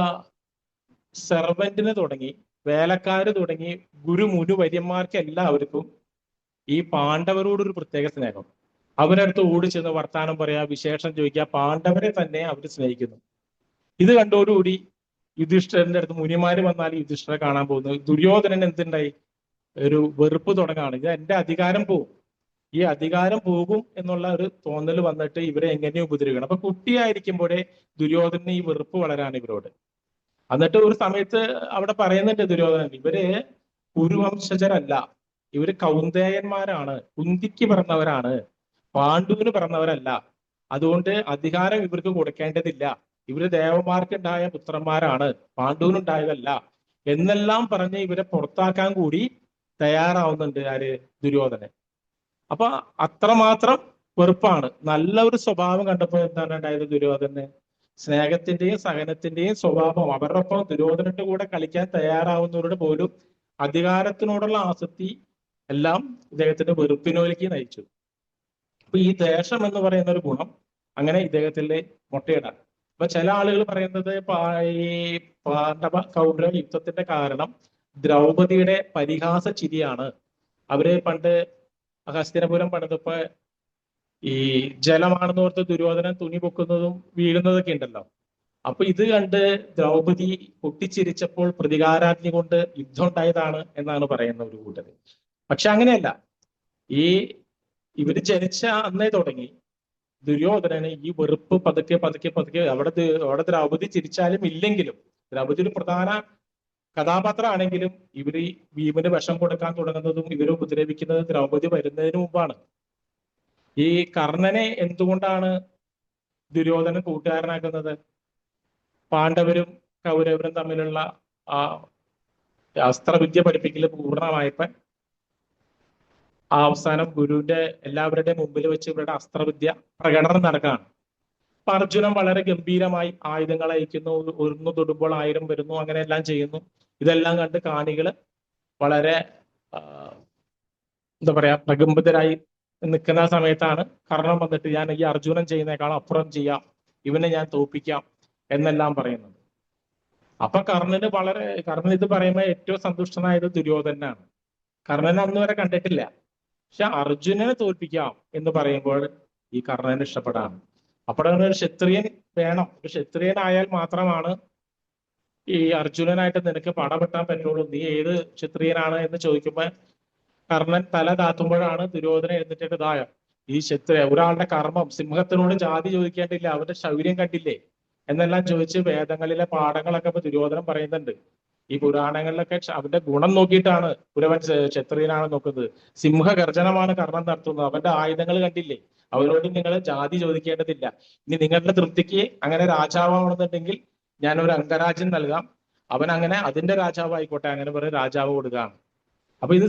സെർവന്റിന് തുടങ്ങി വേലക്കാര് തുടങ്ങി ഗുരുമുനു വര്യന്മാർക്ക് എല്ലാവർക്കും ഈ പാണ്ഡവരോടൊരു പ്രത്യേക സ്നേഹം. അവരടുത്ത് ഓടി ചെന്ന് വർത്താനം പറയാ, വിശേഷം ചോദിക്കുക, പാണ്ഡവരെ തന്നെ അവർ സ്നേഹിക്കുന്നു. ഇത് കണ്ടോടുകൂടി യുധിഷ്ഠിരന്റെ അടുത്ത് മുനിമാര് വന്നാൽ യുധിഷ്ഠിരെ കാണാൻ പോകുന്നു. ദുര്യോധനൻ എന്തുണ്ടായി, ഒരു വെറുപ്പ് തുടങ്ങാണ്. ഇത് എന്റെ അധികാരം പോകും, ഈ അധികാരം പോകും എന്നുള്ള ഒരു തോന്നൽ വന്നിട്ട് ഇവരെ എങ്ങനെയും ഉപദ്രവിക്കണം. അപ്പൊ കുട്ടിയായിരിക്കുമ്പോഴേ ദുര്യോധനന് ഈ വെറുപ്പ് വളരാണ് ഇവരോട്. എന്നിട്ട് ഒരു സമയത്ത് അവിടെ പറയുന്നുണ്ട് ദുര്യോധനൻ, ഇവര് കുരുവംശജരല്ല, ഇവര് കൗന്ദേയന്മാരാണ്, കുന്തിക്ക് പിറന്നവരാണ്, പാണ്ഡുവിന് പിറന്നവരല്ല. അതുകൊണ്ട് അധികാരം ഇവർക്ക് കൊടുക്കേണ്ടതില്ല, ഇവര് ദേവന്മാർക്കുണ്ടായ പുത്രന്മാരാണ്, പാണ്ഡുവിനുണ്ടായതല്ല എന്നെല്ലാം പറഞ്ഞ് ഇവരെ പുറത്താക്കാൻ കൂടി തയ്യാറാവുന്നുണ്ട് ആര്, ദുര്യോധനൻ. അപ്പൊ അത്രമാത്രം വെറുപ്പാണ്. നല്ല ഒരു സ്വഭാവം കണ്ടപ്പോൾ എന്താണ് ഉണ്ടായത് ദുര്യോധനന്? സ്നേഹത്തിന്റെയും സഹനത്തിന്റെയും സ്വഭാവം. അവരുടെ ഒപ്പം ദുര്യോധനന്റെ കൂടെ കളിക്കാൻ തയ്യാറാവുന്നവരുടെ പോലും അധികാരത്തിനോടുള്ള ആസക്തി എല്ലാം ഇദ്ദേഹത്തിന്റെ വെറുപ്പിനോലേക്ക് നയിച്ചു. അപ്പൊ ഈ ദേഷം എന്ന് പറയുന്ന ഒരു ഗുണം അങ്ങനെ ഇദ്ദേഹത്തിന്റെ മുട്ടയിടാൻ. അപ്പൊ ചില ആളുകൾ പറയുന്നത് ഈ പാണ്ഡവ കൗരവ യുദ്ധത്തിന്റെ കാരണം ദ്രൗപദിയുടെ പരിഹാസ ചിരിയാണ്. അവര് പണ്ട് ഹസ്തിനപുരം പണിതപ്പോ ഈ ജലമാണെന്ന് ഓർത്ത് ദുര്യോധനൻ തുണി പൊക്കുന്നതും വീഴുന്നതൊക്കെ ഉണ്ടല്ലോ. അപ്പൊ ഇത് കണ്ട് ദ്രൗപദി പൊട്ടിച്ചിരിച്ചപ്പോൾ പ്രതികാരാഗ്നി കൊണ്ട് യുദ്ധം ഉണ്ടായതാണ് എന്നാണ് പറയുന്ന ഒരു കൂട്ടര്. പക്ഷെ അങ്ങനെയല്ല. ഈ ഇവര് ജനിച്ച അന്നേ തുടങ്ങി ദുര്യോധനന് ഈ വെറുപ്പ് പതുക്കെ പതുക്കെ പതുക്കെ അവിടെ ദ്രൗപദി ചിരിച്ചാലും ഇല്ലെങ്കിലും, ദ്രൗപദി ഒരു പ്രധാന കഥാപാത്രമാണെങ്കിലും ഇവര് ഭീമന് വിഷം കൊടുക്കാൻ തുടങ്ങുന്നതും ഇവരെ ഉപദ്രവിക്കുന്നത് ദ്രൗപദി വരുന്നതിന് മുമ്പാണ്. ഈ കർണനെ എന്തുകൊണ്ടാണ് ദുര്യോധനൻ കൂട്ടുകാരനാക്കുന്നത്? പാണ്ഡവരും കൗരവരും തമ്മിലുള്ള ആ അസ്ത്രവിദ്യ പഠിപ്പിക്കല് പൂർണ്ണമായപ്പോ അവസാനം ഗുരുവിന്റെ എല്ലാവരുടെയും മുമ്പിൽ വെച്ച് ഇവരുടെ അസ്ത്രവിദ്യ പ്രകടനം നടക്കുകയാണ്. അപ്പൊ അർജുനൻ വളരെ ഗംഭീരമായി ആയുധങ്ങൾ അയക്കുന്നു, ഒന്ന് തൊടുമ്പോൾ 1000 വരുന്നു, അങ്ങനെ എല്ലാം ചെയ്യുന്നു. ഇതെല്ലാം കണ്ട് കാണികള് വളരെ എന്താ പറയാ പ്രകമ്പതരായി നിൽക്കുന്ന സമയത്താണ് കർണൻ വന്നിട്ട് ഞാൻ ഈ അർജുനൻ ചെയ്യുന്നേക്കാളും അപ്പുറം ചെയ്യാം, ഇവനെ ഞാൻ തോൽപ്പിക്കാം എന്നെല്ലാം പറയുന്നത്. അപ്പൊ കർണൻ ഇത് പറയുമ്പോൾ ഏറ്റവും സന്തുഷ്ടനായത് ദുര്യോധനാണ്. കർണൻ അന്ന് വരെ കണ്ടിട്ടില്ല. പക്ഷെ അർജുനനെ തോൽപ്പിക്കാം എന്ന് പറയുമ്പോൾ ഈ കർണന് ഇഷ്ടപ്പെടാണ്. അപ്പോഴാണ് ഒരു ക്ഷത്രിയൻ വേണം, ഒരു ക്ഷത്രിയനായാൽ മാത്രമാണ് ഈ അർജുനനായിട്ട് നിനക്ക് പടപെട്ടാൻ പറ്റുള്ളൂ, നീ ഏത് ക്ഷത്രിയനാണ് എന്ന് ചോദിക്കുമ്പോ കർണൻ തല താത്തുമ്പോഴാണ് ദുര്യോധന എഴുന്നിട്ട് ഇതായ ഈ ഒരാളുടെ കർമ്മം, സിംഹത്തിനോട് ജാതി ചോദിക്കേണ്ടില്ല, അവന്റെ ശൗര്യം കണ്ടില്ലേ എന്നെല്ലാം ചോദിച്ച് വേദങ്ങളിലെ പാഠങ്ങളൊക്കെ ഇപ്പൊ ദുര്യോധനം പറയുന്നുണ്ട്. ഈ പുരാണങ്ങളിലൊക്കെ അവന്റെ ഗുണം നോക്കിയിട്ടാണ് പുരവൻ ക്ഷത്രിയനാണ് നോക്കുന്നത്. സിംഹഗർജനമാണ് കർണൻ നടത്തുന്നത്, അവന്റെ ആയുധങ്ങൾ കണ്ടില്ലേ, അവരോട് നിങ്ങൾ ജാതി ചോദിക്കേണ്ടതില്ല. ഇനി നിങ്ങളുടെ തൃപ്തിക്ക് അങ്ങനെ രാജാവാണെന്നുണ്ടെങ്കിൽ ഞാൻ ഒരു അംഗരാജ്യം നൽകാം, അവൻ അങ്ങനെ അതിന്റെ രാജാവ് ആയിക്കോട്ടെ, അങ്ങനെ പറഞ്ഞ് രാജാവ് കൊടുക്കുകയാണ്. അപ്പൊ ഇത്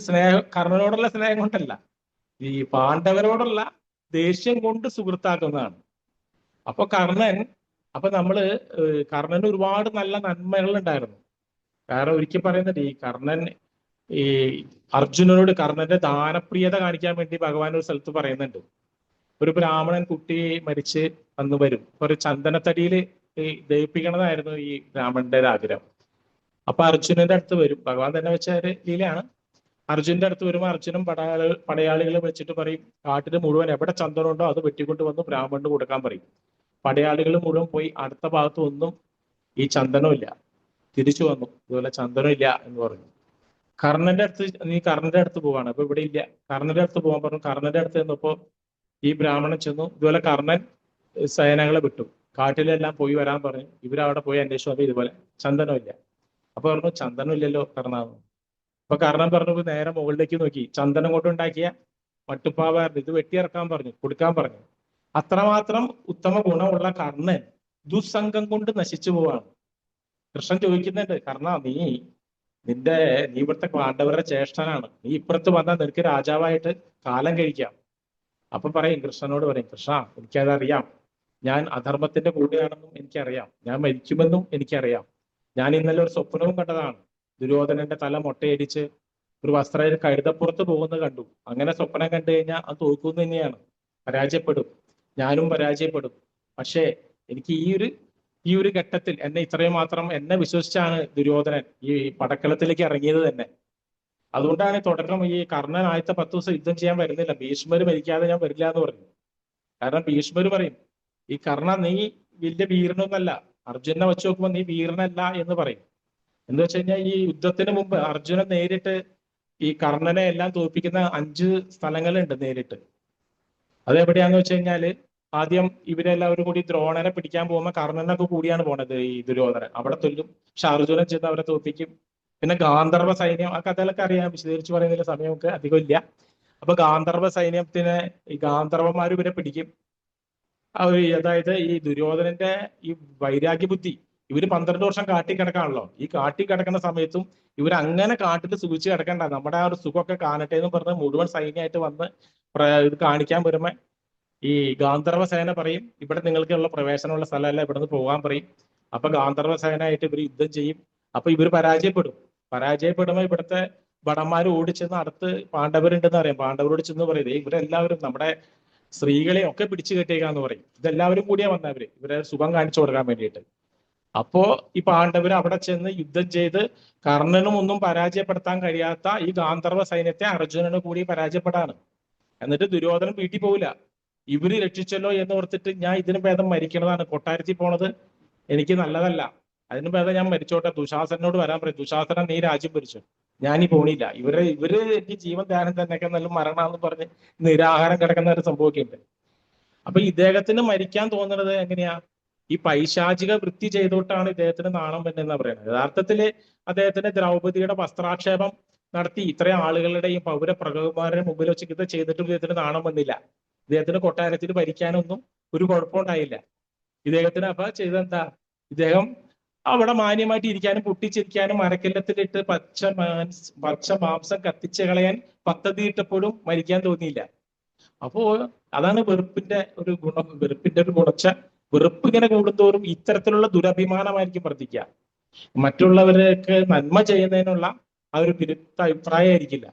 കർണനോടുള്ള സ്നേഹം കൊണ്ടല്ല, ഈ പാണ്ഡവരോടുള്ള ദേഷ്യം കൊണ്ട് സുഹൃത്താക്കുന്നതാണ്. അപ്പൊ കർണന് ഒരുപാട് നല്ല നന്മകൾ ഉണ്ടായിരുന്നു. കാരണം ഒരിക്കൽ പറയുന്നുണ്ട് ഈ കർണൻ ഈ അർജുനനോട് കർണന്റെ ദാനപ്രിയത കാണിക്കാൻ വേണ്ടി ഭഗവാൻ ഒരു സ്ഥലത്ത് പറയുന്നുണ്ട്. ഒരു ബ്രാഹ്മണൻ കുട്ടി മരിച്ച് വന്നു വരും, ഒരു ചന്ദനത്തടിയിൽ ദഹിപ്പിക്കണതായിരുന്നു ഈ ബ്രാഹ്മണന്റെ ആഗ്രഹം. അപ്പൊ അർജുനന്റെ അടുത്ത് വരും, ഭഗവാൻ തന്നെ വെച്ച ഒരു ലീലയാണ്. അർജുനന്റെ അടുത്ത് വരുമ്പോൾ അർജുനൻ പടയാളികളെ വെച്ചിട്ട് പറയും, കാട്ടിൽ മുഴുവൻ എവിടെ ചന്ദനമുണ്ടോ അത് വെട്ടിക്കൊണ്ട് വന്ന് ബ്രാഹ്മണന് കൊടുക്കാൻ പറയും. പടയാളികൾ മുഴുവൻ പോയി അടുത്ത ഭാഗത്ത് ഒന്നും ഈ ചന്ദനമില്ല. തിരിച്ചു വന്നു. ഇതുപോലെ ചന്ദനം ഇല്ല എന്ന് പറഞ്ഞു. കർണന്റെ അടുത്ത് നീ കർണന്റെ അടുത്ത് പോവാണ്, അപ്പൊ ഇവിടെ ഇല്ല. കർണന്റെ അടുത്ത് പോകാൻ പറഞ്ഞു. കർണന്റെ അടുത്ത് ചെന്നപ്പോ ഈ ബ്രാഹ്മണൻ ചെന്നു. ഇതുപോലെ കർണൻ സേനകളെ വിട്ടു, കാട്ടിലെല്ലാം പോയി വരാൻ പറഞ്ഞു. ഇവരവിടെ പോയി അന്വേഷിച്ചു വന്നു, ഇതുപോലെ ചന്ദനം ഇല്ല. അപ്പൊ പറഞ്ഞു ചന്ദനം ഇല്ലല്ലോ കർണാന്ന്. അപ്പൊ കർണൻ പറഞ്ഞു നേരെ മുകളിലേക്ക് നോക്കി, ചന്ദനം കൊണ്ടുണ്ടാക്കിയ മട്ടുപ്പാവായിരുന്നു, ഇത് വെട്ടിയിറക്കാൻ പറഞ്ഞു, കൊടുക്കാൻ പറഞ്ഞു. അത്രമാത്രം ഉത്തമ ഗുണമുള്ള കർണൻ ദുസ്സംഗം കൊണ്ട് നശിച്ചു പോവാണ്. കൃഷ്ണൻ ചോദിക്കുന്നുണ്ട്, കർണ നീ ഇവിടുത്തെ പാണ്ഡവരുടെ ജ്യേഷ്ഠനാണ്, നീ ഇപ്പുറത്ത് വന്നാൽ നിനക്ക് രാജാവായിട്ട് കാലം കഴിക്കാം. അപ്പൊ പറയും, കൃഷ്ണനോട് പറയും, കൃഷ്ണ എനിക്കതറിയാം, ഞാൻ അധർമ്മത്തിന്റെ കൂടെയാണെന്നും എനിക്കറിയാം, ഞാൻ മരിക്കുമെന്നും എനിക്കറിയാം. ഞാൻ ഇന്നലെ ഒരു സ്വപ്നവും കണ്ടതാണ്, ദുര്യോധനന്റെ തല മൊട്ടയടിച്ച് ഒരു വസ്ത്ര കഴുതപ്പുറത്ത് പോകുന്നത് കണ്ടു. അങ്ങനെ സ്വപ്നം കണ്ടു കഴിഞ്ഞാൽ അത് തോൽക്കുന്നു തന്നെയാണ്, പരാജയപ്പെടും, ഞാനും പരാജയപ്പെടും. പക്ഷേ എനിക്ക് ഈ ഒരു ഘട്ടത്തിൽ ഇത്രയും മാത്രം എന്നെ വിശ്വസിച്ചാണ് ദുര്യോധനൻ ഈ പടക്കളത്തിലേക്ക് ഇറങ്ങിയത് തന്നെ. അതുകൊണ്ടാണ് തുടക്കം ഈ കർണൻ ആദ്യത്തെ 10 ദിവസം യുദ്ധം ചെയ്യാൻ വരുന്നില്ല, ഭീഷ്മര് മരിക്കാതെ ഞാൻ വരില്ല എന്ന് പറഞ്ഞു. കാരണം ഭീഷ്മര് പറയും, ഈ കർണ നീ വലിയ വീരനൊന്നല്ല, അർജുനെ വെച്ച് നോക്കുമ്പോൾ നീ വീരനല്ല എന്ന് പറയും. എന്ന് വെച്ച് കഴിഞ്ഞാൽ ഈ യുദ്ധത്തിന് മുമ്പ് അർജുനൻ നേരിട്ട് ഈ കർണനെ എല്ലാം തോൽപ്പിക്കുന്ന 5 സ്ഥലങ്ങളുണ്ട് നേരിട്ട്. അതെവിടെയാന്ന് വെച്ച് കഴിഞ്ഞാല്, ആദ്യം ഇവരെല്ലാവരും കൂടി ദ്രോണനെ പിടിക്കാൻ പോകുമ്പോൾ കർണനൊക്കെ കൂടിയാണ് പോണത് ഈ ദുര്യോധനൻ, അവിടെ തൊല്ലും. പക്ഷെ അർജുനൻ ചെന്ന് അവരെ തോൽപ്പിക്കും. പിന്നെ ഗാന്ധർവ സൈന്യം, ആ കഥകളൊക്കെ അറിയാം, വിശദീകരിച്ച് പറയുന്നതിൽ സമയമൊക്കെ അധികം ഇല്ല. അപ്പൊ ഗാന്ധർവ സൈന്യത്തിന് ഈ ഗാന്ധർവന്മാർ ഇവരെ പിടിക്കും. അതായത് ഈ ദുര്യോധനന്റെ ഈ വൈരാഗ്യ ബുദ്ധി, ഇവര് 12 വർഷം കാട്ടി കിടക്കാണല്ലോ, ഈ കാട്ടി കിടക്കുന്ന സമയത്തും ഇവർ അങ്ങനെ കാട്ടിൽ സുഖിച്ച് കിടക്കണ്ട, നമ്മുടെ ആ ഒരു സുഖമൊക്കെ കാണട്ടെ എന്ന് പറഞ്ഞ് മുഴുവൻ സൈന്യമായിട്ട് വന്ന് ഇത് കാണിക്കാൻ വരുമ്പോ ഈ ഗാന്ധർവ സേന പറയും, ഇവിടെ നിങ്ങൾക്കുള്ള പ്രവേശനമുള്ള സ്ഥലമല്ല, ഇവിടെ നിന്ന് പോകാൻ പറയും. അപ്പൊ ഗാന്ധർവ സേനയായിട്ട് ഇവർ യുദ്ധം ചെയ്യും. അപ്പൊ ഇവർ പരാജയപ്പെടുമ്പോ ഇവിടുത്തെ ഭടന്മാർ ഓടിച്ചെന്ന് അടുത്ത് പാണ്ഡവരുണ്ടെന്ന് അറിയാം, പാണ്ഡവരോട് ചെന്ന് പറയും, ഇവരെല്ലാവരും നമ്മുടെ സ്ത്രീകളെ ഒക്കെ പിടിച്ചു കെട്ടിയേക്കാന്ന് പറയും. ഇതെല്ലാവരും കൂടിയാ വന്നവര്, ഇവരെ സുഖം കാണിച്ചു കൊടുക്കാൻ വേണ്ടിയിട്ട്. അപ്പോ ഈ പാണ്ഡവർ അവിടെ ചെന്ന് യുദ്ധം ചെയ്ത് കർണനും ഒന്നും പരാജയപ്പെടുത്താൻ കഴിയാത്ത ഈ ഗാന്ധർവ സൈന്യത്തെ അർജുനന് കൂടി പരാജയപ്പെടാണ്. എന്നിട്ട് ദുര്യോധനൻ വീട്ടിൽ പോവില്ല. ഇവര് രക്ഷിച്ചല്ലോ എന്ന് ഓർത്തിട്ട്, ഞാൻ ഇതിന് ഭേദം മരിക്കണതാണ്, കൊട്ടാരത്തിൽ പോണത് എനിക്ക് നല്ലതല്ല, അതിന് ഭേദം ഞാൻ മരിച്ചോട്ടെ, ദുശാസനോട് വരാൻ പറയും. ദുശാസനൻ നീ രാജ്യം ഭരിച്ചു, ഞാനീ പോണില്ല, ഇവര് എനിക്ക് ജീവൻ ധ്യാനം തന്നെയൊക്കെ നല്ല മരണാന്ന് പറഞ്ഞ് നിരാഹാരം കിടക്കുന്ന ഒരു സംഭവമൊക്കെ ഉണ്ട്. അപ്പൊ ഇദ്ദേഹത്തിന് മരിക്കാൻ തോന്നുന്നത് എങ്ങനെയാ? ഈ പൈശാചിക വൃത്തി ചെയ്തോട്ടാണ് ഇദ്ദേഹത്തിന് നാണം വരുന്നതെന്ന് പറയുന്നത്. യഥാർത്ഥത്തില് അദ്ദേഹത്തിന് ദ്രൗപദിയുടെ വസ്ത്രാക്ഷേപം നടത്തി ഇത്രയും ആളുകളുടെയും പൗരപ്രഗന്മാരുടെ മുമ്പിൽ വെച്ച് ഇത് ചെയ്തിട്ടും ഇദ്ദേഹത്തിന് നാണം വന്നില്ല. ഇദ്ദേഹത്തിന് കൊട്ടാരത്തിൽ ഭരിക്കാനൊന്നും ഒരു കുഴപ്പമുണ്ടായില്ല. ഇദ്ദേഹത്തിന് അപ്പൊ ചെയ്തെന്താ, ഇദ്ദേഹം അവിടെ മാന്യമായിട്ട് ഇരിക്കാനും പൊട്ടിച്ചിരിക്കാനും മരക്കില്ലത്തിലിട്ട് പച്ച മാംസം കത്തിച്ച് കളയാൻ പദ്ധതി ഇട്ടപ്പോഴും മരിക്കാൻ തോന്നിയില്ല. അപ്പോ അതാണ് വെറുപ്പിന്റെ ഒരു ഗുണം. വെറുപ്പിന്റെ ഒരു ഗുണച്ച, വെറുപ്പ് ഇങ്ങനെ കൂടുന്തോറും ഇത്തരത്തിലുള്ള ദുരഭിമാനമായിരിക്കും വർദ്ധിക്കുക. മറ്റുള്ളവരൊക്കെ നന്മ ചെയ്യുന്നതിനുള്ള ആ ഒരു വിരുദ്ധ അഭിപ്രായമായിരിക്കില്ല.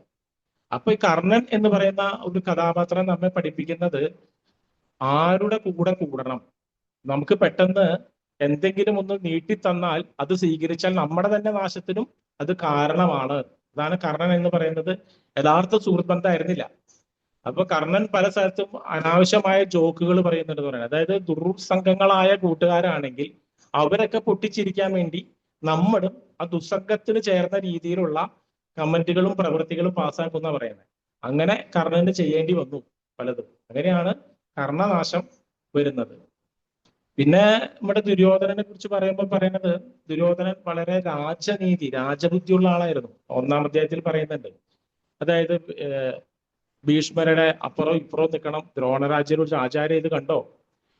അപ്പൊ ഈ കർണൻ എന്ന് പറയുന്ന ഒരു കഥാപാത്രം നമ്മെ പഠിപ്പിക്കുന്നത്, ആരുടെ കൂടെ കൂടണം. നമുക്ക് പെട്ടെന്ന് എന്തെങ്കിലും ഒന്ന് നീട്ടിത്തന്നാൽ അത് സ്വീകരിച്ചാൽ നമ്മുടെ തന്നെ നാശത്തിനും അത് കാരണമാണ്. അതാണ് കർണൻ എന്ന് പറയുന്നത്. യഥാർത്ഥ സുഹൃത്ത് ബന്ധമായിരുന്നില്ല. അപ്പൊ കർണൻ പല സ്ഥലത്തും അനാവശ്യമായ ജോക്കുകൾ പറയുന്നുണ്ട് പറയുന്നത്. അതായത് ദുർസംഘങ്ങളായ കൂട്ടുകാരാണെങ്കിൽ അവരൊക്കെ പൊട്ടിച്ചിരിക്കാൻ വേണ്ടി നമ്മളും ആ ദുസ്സംഗത്തിന് ചേർന്ന രീതിയിലുള്ള കമന്റുകളും പ്രവൃത്തികളും പാസ്സാക്കുന്ന പറയുന്നത്. അങ്ങനെ കർണന് ചെയ്യേണ്ടി വന്നു പലതും. അങ്ങനെയാണ് കർണനാശം വരുന്നത്. പിന്നെ നമ്മുടെ ദുര്യോധനനെ കുറിച്ച് പറയുമ്പോൾ പറയുന്നത്, ദുര്യോധനൻ വളരെ രാജബുദ്ധിയുള്ള ആളായിരുന്നു. 1-ാം അധ്യായത്തിൽ പറയുന്നുണ്ട്. അതായത് ഭീഷ്മരുടെ അപ്പുറം ഇപ്പുറവും നിൽക്കണം. ദ്രോണരാജ്യം കുറിച്ച് ആചാര്യ ഇത് കണ്ടോ,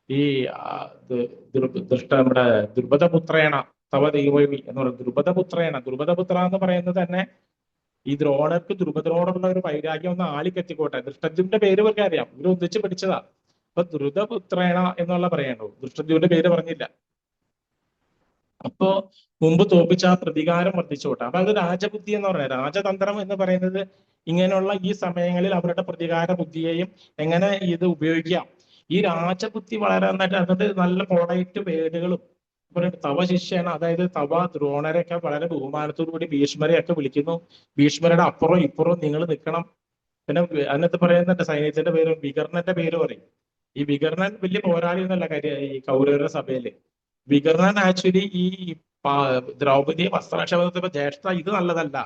ഈ നമ്മുടെ ദ്രുപദപുത്രേണ തവ ദൈവമി എന്ന് പറയുന്നത്. ദ്രുപദപുത്ര എന്ന് പറയുന്നത് തന്നെ ഈ ദ്രോണർക്ക് ദ്രുപദനോടുള്ള ഒരു വൈരാഗ്യം ഒന്ന് ആളിക്കെത്തിക്കോട്ടെ. ദൃഷ്ടദ്യുമ്ന്റെ പേര് ഒക്കെ അറിയാം, ഇവർ ഒന്നിച്ച് പഠിച്ചതാ. അപ്പൊ ദ്രുതപുത്രേണ എന്നുള്ള പറയണ്ടോ, ദൃഷ്ടദ്യുമ്ന്റെ പേര് പറഞ്ഞില്ല. അപ്പോ മുമ്പ് തോപ്പിച്ച ആ പ്രതികാരം വർദ്ധിച്ചോട്ടെ. അപ്പൊ അത് രാജബുദ്ധി എന്ന് പറയുന്നത്. രാജതന്ത്രം എന്ന് പറയുന്നത് ഇങ്ങനെയുള്ള ഈ സമയങ്ങളിൽ അവരുടെ പ്രതികാര ബുദ്ധിയെയും എങ്ങനെ ഇത് ഉപയോഗിക്കാം. ഈ രാജബുദ്ധി വളരെ നന്നായിട്ട്, എന്നിട്ട് നല്ല പോളൈറ്റ് വേടുകളും തവ ശിഷ്യാണ്, അതായത് തവ ദ്രോണരെയൊക്കെ വളരെ ബഹുമാനത്തോടു കൂടി ഭീഷ്മരെയൊക്കെ വിളിക്കുന്നു. ഭീഷ്മരുടെ അപ്പുറം ഇപ്പുറം നിങ്ങൾ നിൽക്കണം. പിന്നെ അതിനകത്ത് പറയുന്നുണ്ട് സൈന്യത്തിന്റെ പേര്, വികർണന്റെ പേര് പറയും. ഈ വികർണൻ വലിയ പോരാളി എന്നല്ല കാര്യം ഈ കൗരവരുടെ സഭയില്. വികർണൻ ആക്ച്വലി ഈ ദ്രൗപദിയെ വസ്ത്രാക്ഷേപം ജ്യേഷ്ഠ ഇത് നല്ലതല്ല,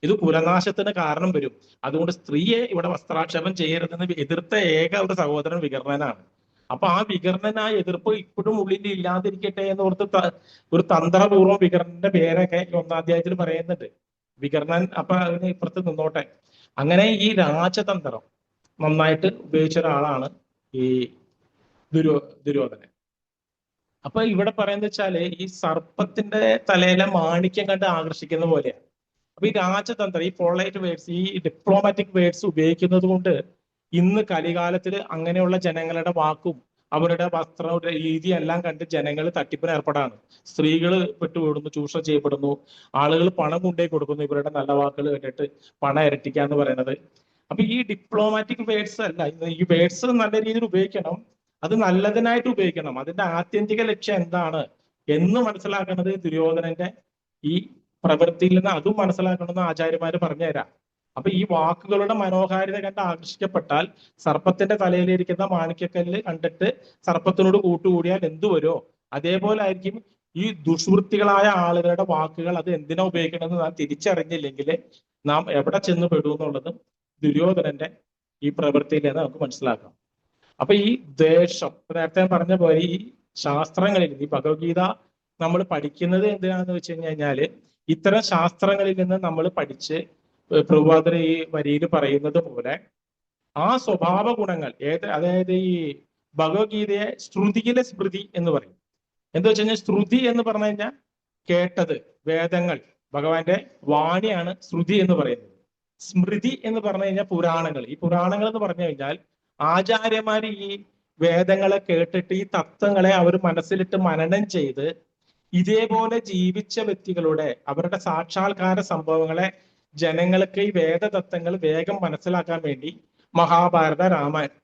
ഇത് കുലനാശത്തിന് കാരണം വരും, അതുകൊണ്ട് സ്ത്രീയെ ഇവിടെ വസ്ത്രാക്ഷേപം ചെയ്യരുതെന്ന് എതിർത്ത ഏക ഒരു സഹോദരൻ വികർണനാണ്. അപ്പൊ ആ വികർണനായ എതിർപ്പ് ഇപ്പോഴും ഉള്ളിൽ ഇല്ലാതിരിക്കട്ടെ എന്ന് ഓർത്ത് ഒരു തന്ത്രപൂർവ്വം വികർണന്റെ പേരൊക്കെ ഈ 1-ാം അധ്യായത്തിൽ പറയുന്നുണ്ട്. വികർണൻ അപ്പൊ അതിന് ഇപ്പുറത്ത് നിന്നോട്ടെ. അങ്ങനെ ഈ രാജതന്ത്രം നന്നായിട്ട് ഉപയോഗിച്ച ഒരാളാണ് ഈ ദുര്യോധനൻ. അപ്പൊ ഇവിടെ പറയുന്നത് വെച്ചാല് ഈ സർപ്പത്തിന്റെ തലയിലെ മാണിക്യം കണ്ട് ആകർഷിക്കുന്ന പോലെയാണ്. അപ്പൊ ഈ രാജതന്ത്രം, ഈ പൊളൈറ്റ് വേർഡ്സ്, ഈ ഡിപ്ലോമാറ്റിക് വേർഡ്സ് ഉപയോഗിക്കുന്നത് കൊണ്ട് ഇന്ന് കലികാലത്തിൽ അങ്ങനെയുള്ള ജനങ്ങളുടെ വാക്കും അവരുടെ വസ്ത്ര രീതി എല്ലാം കണ്ട് ജനങ്ങൾ തട്ടിപ്പിന് ഏർപ്പെടാണ്. സ്ത്രീകൾ പെട്ടുപോടുന്നു, ചൂഷണം ചെയ്യപ്പെടുന്നു, ആളുകൾ പണം കൊണ്ടേ കൊടുക്കുന്നു ഇവരുടെ നല്ല വാക്കുകൾ കേട്ടിട്ട് പണം ഇരട്ടിക്കാന്ന് പറയുന്നത്. അപ്പൊ ഈ ഡിപ്ലോമാറ്റിക് വേർഡ്സ് അല്ല, ഈ വേർഡ്സ് നല്ല രീതിയിൽ ഉപയോഗിക്കണം, അത് നല്ലതിനായിട്ട് ഉപയോഗിക്കണം. അതിന്റെ ആത്യന്തിക ലക്ഷ്യം എന്താണ് എന്ന് മനസ്സിലാക്കുന്നത് ദുര്യോധനന്റെ ഈ പ്രവൃത്തിയിൽ നിന്ന് അതും മനസ്സിലാക്കണമെന്ന് ആചാര്യന്മാര് പറഞ്ഞുതരാം. അപ്പൊ ഈ വാക്കുകളുടെ മനോഹാരിത കണ്ട് ആകർഷിക്കപ്പെട്ടാൽ സർപ്പത്തിന്റെ തലയിലിരിക്കുന്ന മാണിക്യക്കല്ല് കണ്ടിട്ട് സർപ്പത്തിനോട് കൂട്ടുകൂടിയാൽ എന്തു വരുമോ അതേപോലെ ആയിരിക്കും ഈ ദുഷ്വൃത്തികളായ ആളുകളുടെ വാക്കുകൾ. അത് എന്തിനാ ഉപയോഗിക്കണമെന്ന് നാം തിരിച്ചറിഞ്ഞില്ലെങ്കിൽ നാം എവിടെ ചെന്ന് പെടും എന്നുള്ളതും ദുര്യോധനന്റെ ഈ പ്രവൃത്തിയിൽ നിന്ന് നമുക്ക് മനസ്സിലാക്കാം. അപ്പൊ ഈ ദ്വേഷം, നേരത്തെ പറഞ്ഞ പോലെ ഈ ശാസ്ത്രങ്ങളിൽ ഈ ഭഗവത്ഗീത നമ്മൾ പഠിക്കുന്നത് എന്തിനാന്ന് വെച്ച് കഴിഞ്ഞാല് ഇത്തരം ശാസ്ത്രങ്ങളിൽ നിന്ന് നമ്മൾ പഠിച്ച് പ്രഭുപാദർ ഈ വരിയിൽ പറയുന്നത് പോലെ ആ സ്വഭാവ ഗുണങ്ങൾ അതായത് ഈ ഭഗവത്ഗീതയെ ശ്രുതിയിലെ സ്മൃതി എന്ന് പറയും. എന്താ വെച്ച് കഴിഞ്ഞാൽ ശ്രുതി എന്ന് പറഞ്ഞു കഴിഞ്ഞാൽ കേട്ടത്, വേദങ്ങൾ, ഭഗവാന്റെ വാണിയാണ് ശ്രുതി എന്ന് പറയുന്നത്. സ്മൃതി എന്ന് പറഞ്ഞു കഴിഞ്ഞാൽ പുരാണങ്ങൾ. ഈ പുരാണങ്ങൾ എന്ന് പറഞ്ഞു കഴിഞ്ഞാൽ ആചാര്യന്മാർ ഈ വേദങ്ങളെ കേട്ടിട്ട് ഈ തത്വങ്ങളെ അവർ മനസ്സിലിട്ട് മനനം ചെയ്ത് ഇതേപോലെ ജീവിച്ച വ്യക്തികളുടെ അവരുടെ സാക്ഷാത്കാര സംഭവങ്ങളെ ജനങ്ങൾക്ക് ഈ വേദതത്വങ്ങൾ വേഗം മനസ്സിലാക്കാൻ വേണ്ടി മഹാഭാരത, രാമായണം,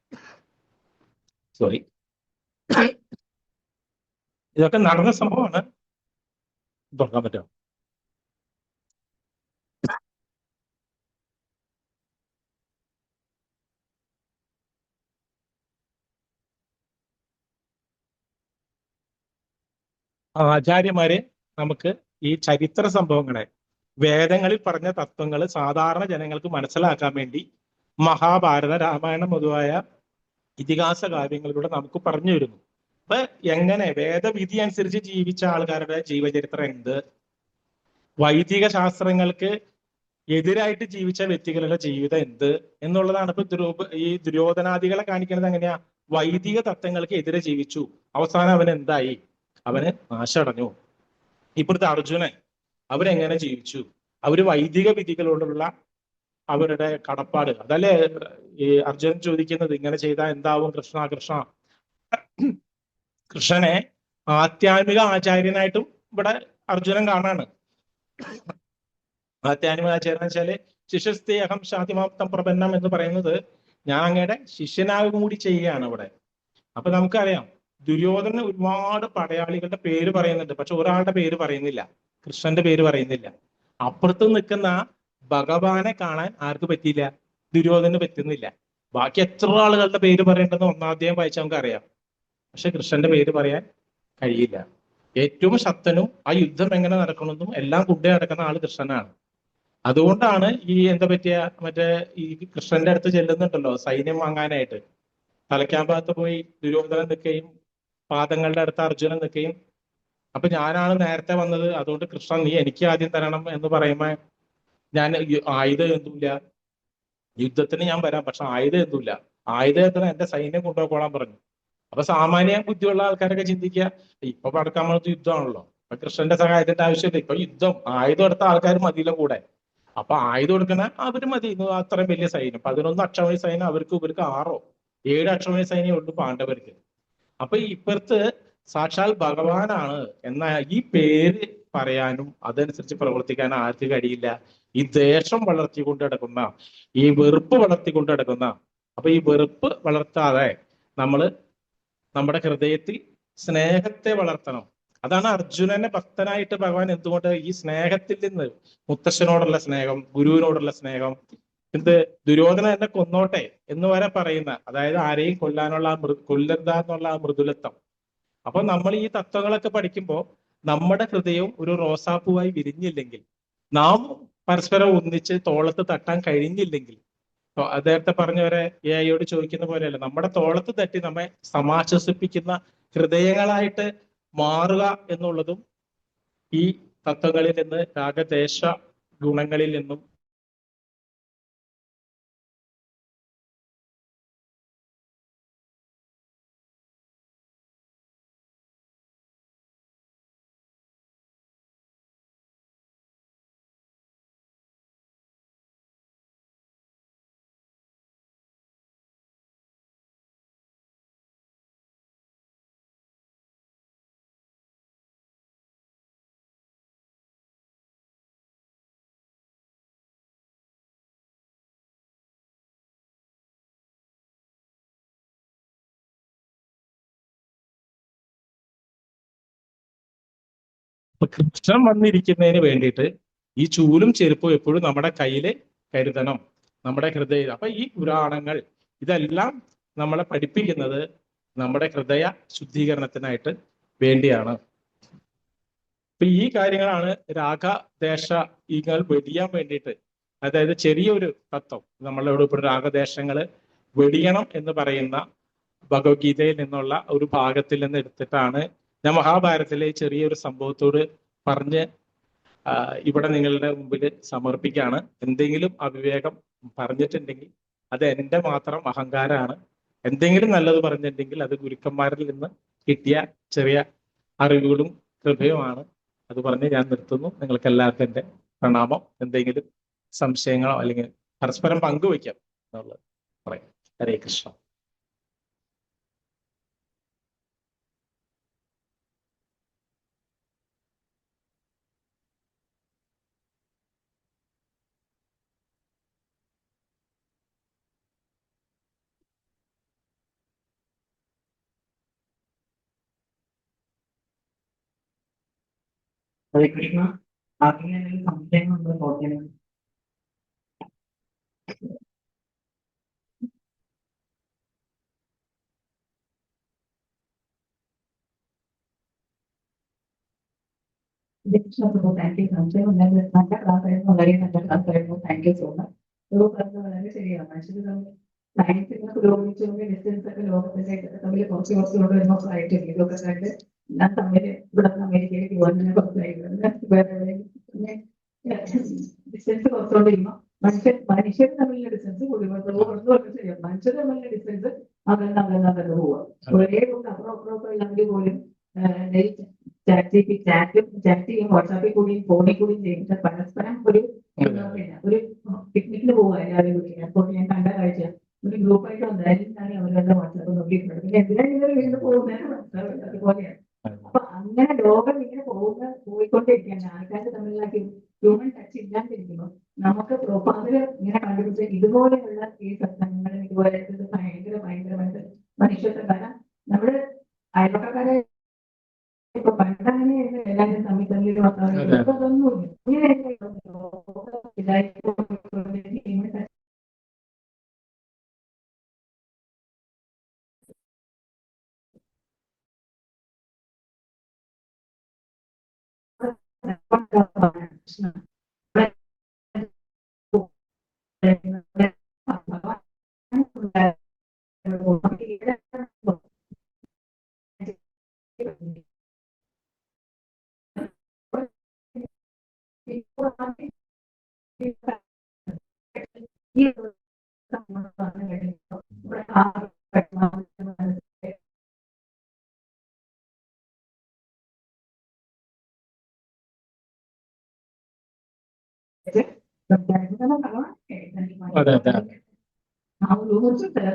ഇതൊക്കെ നടന്ന സംഭവമാണ്. തുറക്കാൻ പറ്റുമോ? ആചാര്യന്മാര് നമുക്ക് ഈ ചരിത്ര സംഭവങ്ങളെ, വേദങ്ങളിൽ പറഞ്ഞ തത്വങ്ങൾ സാധാരണ ജനങ്ങൾക്ക് മനസ്സിലാക്കാൻ വേണ്ടി മഹാഭാരത, രാമായണം മുതലായ ഇതിഹാസ കാവ്യങ്ങളിലൂടെ നമുക്ക് പറഞ്ഞു തരുന്നു. അപ്പൊ എങ്ങനെ വേദവിധി അനുസരിച്ച് ജീവിച്ച ആൾക്കാരുടെ ജീവചരിത്രം എന്ത്, വൈദിക ശാസ്ത്രങ്ങൾക്ക് എതിരായിട്ട് ജീവിച്ച വ്യക്തികളുടെ ജീവിതം എന്ത് എന്നുള്ളതാണ്. ഇപ്പൊ ഈ ദുര്യോധനാദികളെ കാണിക്കുന്നത് എങ്ങനെയാ? വൈദിക തത്വങ്ങൾക്ക് എതിരെ ജീവിച്ചു, അവസാനം അവൻ എന്തായി? അവന് നാശമടഞ്ഞു. ഇപ്പോഴത്തെ അർജുനൻ അവരെങ്ങനെ ജീവിച്ചു? അവര് വൈദിക വിധികളോടുള്ള അവരുടെ കടപ്പാട്, അതല്ലേ ഈ അർജുനൻ ചോദിക്കുന്നത്, ഇങ്ങനെ ചെയ്താൽ എന്താവും കൃഷ്ണ കൃഷ്ണ. കൃഷ്ണനെ ആധ്യാത്മിക ആചാര്യനായിട്ടും ഇവിടെ അർജുനൻ കാണാണ്. ആധ്യാത്മിക ആചാര്യൻ വെച്ചാല് ശിഷ്യസ്തേ അഹം ശാന്തിമാപ്തം പ്രപന്നം എന്ന് പറയുന്നത് ഞാൻ അങ്ങയുടെ ശിഷ്യനാകും കൂടി ചെയ്യുകയാണ് ഇവിടെ. അപ്പൊ നമുക്കറിയാം ദുര്യോധനന് ഒരുപാട് പടയാളികളുടെ പേര് പറയുന്നുണ്ട്, പക്ഷെ ഒരാളുടെ പേര് പറയുന്നില്ല, കൃഷ്ണന്റെ പേര് പറയുന്നില്ല. അപ്പുറത്ത് നിൽക്കുന്ന ഭഗവാനെ കാണാൻ ആർക്ക് പറ്റിയില്ല? ദുര്യോധനന് പറ്റുന്നില്ല. ബാക്കി എത്ര ആളുകളുടെ പേര് പറയേണ്ടെന്ന് 1-ാം അധ്യായം വായിച്ചാൽ നമുക്ക് അറിയാം, പക്ഷെ കൃഷ്ണന്റെ പേര് പറയാൻ കഴിയില്ല. ഏറ്റവും ശക്തനും ആ യുദ്ധം എങ്ങനെ നടക്കണമെന്നും എല്ലാം കൊണ്ടേ നടക്കുന്ന ആള് കൃഷ്ണനാണ്. അതുകൊണ്ടാണ് ഈ എന്താ പറ്റിയ മറ്റേ ഈ കൃഷ്ണന്റെ അടുത്ത് ചെല്ലുന്നുണ്ടല്ലോ സൈന്യം വാങ്ങാനായിട്ട്, തലയ്ക്കാൻ ഭാഗത്ത് പോയി ദുര്യോധനൻ നിൽക്കുകയും പാദങ്ങളുടെ അടുത്ത് അർജുനൻ നിൽക്കുകയും, അപ്പൊ ഞാനാണ് നേരത്തെ വന്നത്, അതുകൊണ്ട് കൃഷ്ണൻ നീ എനിക്ക് ആദ്യം തരണം എന്ന് പറയുമ്പോ ഞാൻ ആയുധം എന്തുമില്ല, യുദ്ധത്തിന് ഞാൻ വരാം, പക്ഷെ ആയുധം എന്തുമില്ല, ആയുധം എത്ര എന്റെ സൈന്യം കൊണ്ടുപോയിക്കോളാൻ പറഞ്ഞു. അപ്പൊ സാമാന്യ ബുദ്ധിയുള്ള ആൾക്കാരൊക്കെ ചിന്തിക്കുക, ഇപ്പൊ പടക്കാൻ പോലത്തെ യുദ്ധമാണല്ലോ, അപ്പൊ കൃഷ്ണന്റെ സഹായത്തിന്റെ ആവശ്യമില്ല, ഇപ്പൊ യുദ്ധം, ആയുധം എടുത്ത ആൾക്കാർ മതിയിലും കൂടെ. അപ്പൊ ആയുധം എടുക്കണ അവര് മതി, അത്രയും വലിയ സൈന്യം, 11 അക്ഷൗഹിണി സൈന്യം, ഇവർക്ക് 6-7 അക്ഷൗഹിണി സൈന്യം ഉള്ളു പാണ്ഡവർക്ക്. അപ്പൊ ഇപ്പുറത്ത് സാക്ഷാൽ ഭഗവാനാണ് എന്ന ഈ പേര് പറയാനും അതനുസരിച്ച് പ്രവർത്തിക്കാനും ആർക്ക് കഴിയില്ല? ഈ ദ്വേഷം വളർത്തിക്കൊണ്ട് കിടക്കുന്ന, ഈ വെറുപ്പ് വളർത്തിക്കൊണ്ട് കിടക്കുന്ന. അപ്പൊ ഈ വെറുപ്പ് വളർത്താതെ നമ്മള് നമ്മുടെ ഹൃദയത്തിൽ സ്നേഹത്തെ വളർത്തണം. അതാണ് അർജുനനെ ഭക്തനായിട്ട് ഭഗവാൻ എന്തുകൊണ്ട് ഈ സ്നേഹത്തിൽ നിന്ന്, മുത്തശ്ശനോടുള്ള സ്നേഹം, ഗുരുവിനോടുള്ള സ്നേഹം, എന്ത് ദുര്യോധന എന്നെ കൊന്നോട്ടെ എന്ന് വരെ പറയുന്ന, അതായത് ആരെയും കൊല്ലാനുള്ള കൊല്ലരുത എന്നുള്ള ആ മൃദുലത്വം. അപ്പൊ നമ്മൾ ഈ തത്വങ്ങളൊക്കെ പഠിക്കുമ്പോൾ നമ്മുടെ ഹൃദയവും ഒരു റോസാപ്പൂവായി വിരിഞ്ഞില്ലെങ്കിൽ, നാം പരസ്പരം ഒന്നിച്ച് തോളത്ത് തട്ടാൻ കഴിഞ്ഞില്ലെങ്കിൽ, അദ്ദേഹത്തെ പറഞ്ഞവരെ എയോട് ചോദിക്കുന്ന പോലെയല്ല, നമ്മുടെ തോളത്ത് തട്ടി നമ്മെ സമാശ്വസിപ്പിക്കുന്ന ഹൃദയങ്ങളായിട്ട് മാറുക എന്നുള്ളതും ഈ തത്വങ്ങളിൽ നിന്ന്, രാഗദേശ ഗുണങ്ങളിൽ നിന്നും കൃഷ്ണൻ വന്നിരിക്കുന്നതിന് വേണ്ടിയിട്ട് ഈ ചൂലും ചെരുപ്പും എപ്പോഴും നമ്മുടെ കയ്യിൽ കരുതണം, നമ്മുടെ ഹൃദയം. അപ്പൊ ഈ പുരാണങ്ങൾ ഇതെല്ലാം നമ്മളെ പഠിപ്പിക്കുന്നത് നമ്മുടെ ഹൃദയ ശുദ്ധീകരണത്തിനായിട്ട് വേണ്ടിയാണ്. അപ്പൊ ഈ കാര്യങ്ങളാണ് രാഗദേശ ഈകൾ വെടിയാൻ വേണ്ടിയിട്ട്, അതായത് ചെറിയൊരു തത്വം നമ്മളോട് ഇപ്പോൾ രാഗദേശങ്ങള് വെടിയണം എന്ന് പറയുന്ന ഭഗവത്ഗീതയിൽ നിന്നുള്ള ഒരു ഭാഗത്തിൽ നിന്ന് എടുത്തിട്ടാണ് ഞാൻ മഹാഭാരതത്തിലെ ചെറിയൊരു സംഭവത്തോട് പറഞ്ഞ് ഇവിടെ നിങ്ങളുടെ മുമ്പിൽ സമർപ്പിക്കുകയാണ്. എന്തെങ്കിലും അവിവേകം പറഞ്ഞിട്ടുണ്ടെങ്കിൽ അത് എൻ്റെ മാത്രം അഹങ്കാരമാണ്. എന്തെങ്കിലും നല്ലത് പറഞ്ഞിട്ടുണ്ടെങ്കിൽ അത് ഗുരുക്കന്മാരിൽ നിന്ന് കിട്ടിയ ചെറിയ അറിവുകളും കൃപയുമാണ്. അത് പറഞ്ഞ് ഞാൻ നിർത്തുന്നു. നിങ്ങൾക്ക് എല്ലാവർക്കും എൻ്റെ പ്രണാമം. എന്തെങ്കിലും സംശയങ്ങളോ അല്ലെങ്കിൽ പരസ്പരം പങ്കുവയ്ക്കാം എന്നുള്ളത് പറയാം. ഹരേ കൃഷ്ണ. ഹരേ കൃഷ്ണ. ആർക്കെങ്കിലും എന്തെങ്കിലും സംശയങ്ങളുണ്ടോ? ചോദ്യങ്ങൾ? Thank you. സംശയം ഉണ്ടായിരുന്നു. നല്ല ക്ലാസ് ആയിരുന്നു, വളരെ നല്ല ക്ലാസ് ആയിരുന്നു. Thank you so much. പറഞ്ഞത് വളരെ ശരിയാണ്. മനുഷ്യർ തമ്മിൽ സയൻസിനെ പുരോഗമിച്ചുകൊണ്ട് ഡിസ്റ്റൻസ് ഒക്കെ ലോകത്തിന്റെ തമ്മിൽ കുറച്ച് കൊണ്ടുവരുന്ന ആയിട്ടില്ല. ഇതൊക്കെ കണ്ട് ഞാൻ തമ്മിൽ ഇവിടെ അമേരിക്കയിലേക്ക് പോകുന്നതിനെ ഡിസ്റ്റൻസ് കുറച്ചുകൊണ്ടിരിക്കുമ്പോൾ മനുഷ്യർ തമ്മിലുള്ള ഡിസ്റ്റൻസ് ശരിയാണ്. മനുഷ്യർ തമ്മിലുള്ള ഡിസ്റ്റൻസ് അകന്ന് പോവുക. ഒരേ കൊണ്ട് അപ്പുറമൊക്കെ ഉള്ളവര് പോലും ചാറ്റ് ചെയ്യും, വാട്സാപ്പിൽ കൂടിയും ഫോണിൽ കൂടിയും ചെയ്യുന്നത് പരസ്പരം ഒരു പിക്നിക്കിന് പോവുക എല്ലാവരും കൂടി. അപ്പോൾ ഞാൻ കണ്ട കാഴ്ച ഒരു ഗ്രൂപ്പായിട്ട് വന്നാലും അവരുടെ വാട്സാപ്പ് നോക്കിയിട്ടുണ്ട്. പിന്നെ എന്തിനാണ് വീണ്ടും പോകുന്നതിന് മനസ്സിലാവില്ല. അതുപോലെയാണ്. അപ്പൊ അങ്ങനെ ലോകം ഇങ്ങനെ പോയിക്കൊണ്ടിരിക്കുകയാണ്. ആൾക്കാർ തമ്മിലുള്ള ഹ്യൂമൻ ടച്ച് ഇല്ലാണ്ടിരിക്കുമ്പോൾ നമുക്ക് പ്രൊഫാസില് ഇങ്ങനെ കണ്ടുപിടിച്ച ഇതുപോലെയുള്ള ഈ സത്സംഗങ്ങൾ ഇതുപോലെ ഭയങ്കരമായിട്ട് മനുഷ്യത്വം. കാരണം നമ്മുടെ അയൽവക്കക്കാരെ ഇപ്പൊ പണ്ടങ്ങനെയായിരുന്നു എല്ലാവരും തമ്മിൽ തമ്മിൽ വർത്തമാനം. ഇപ്പൊ അതൊന്നുമില്ല. ഇങ്ങനെയൊക്കെ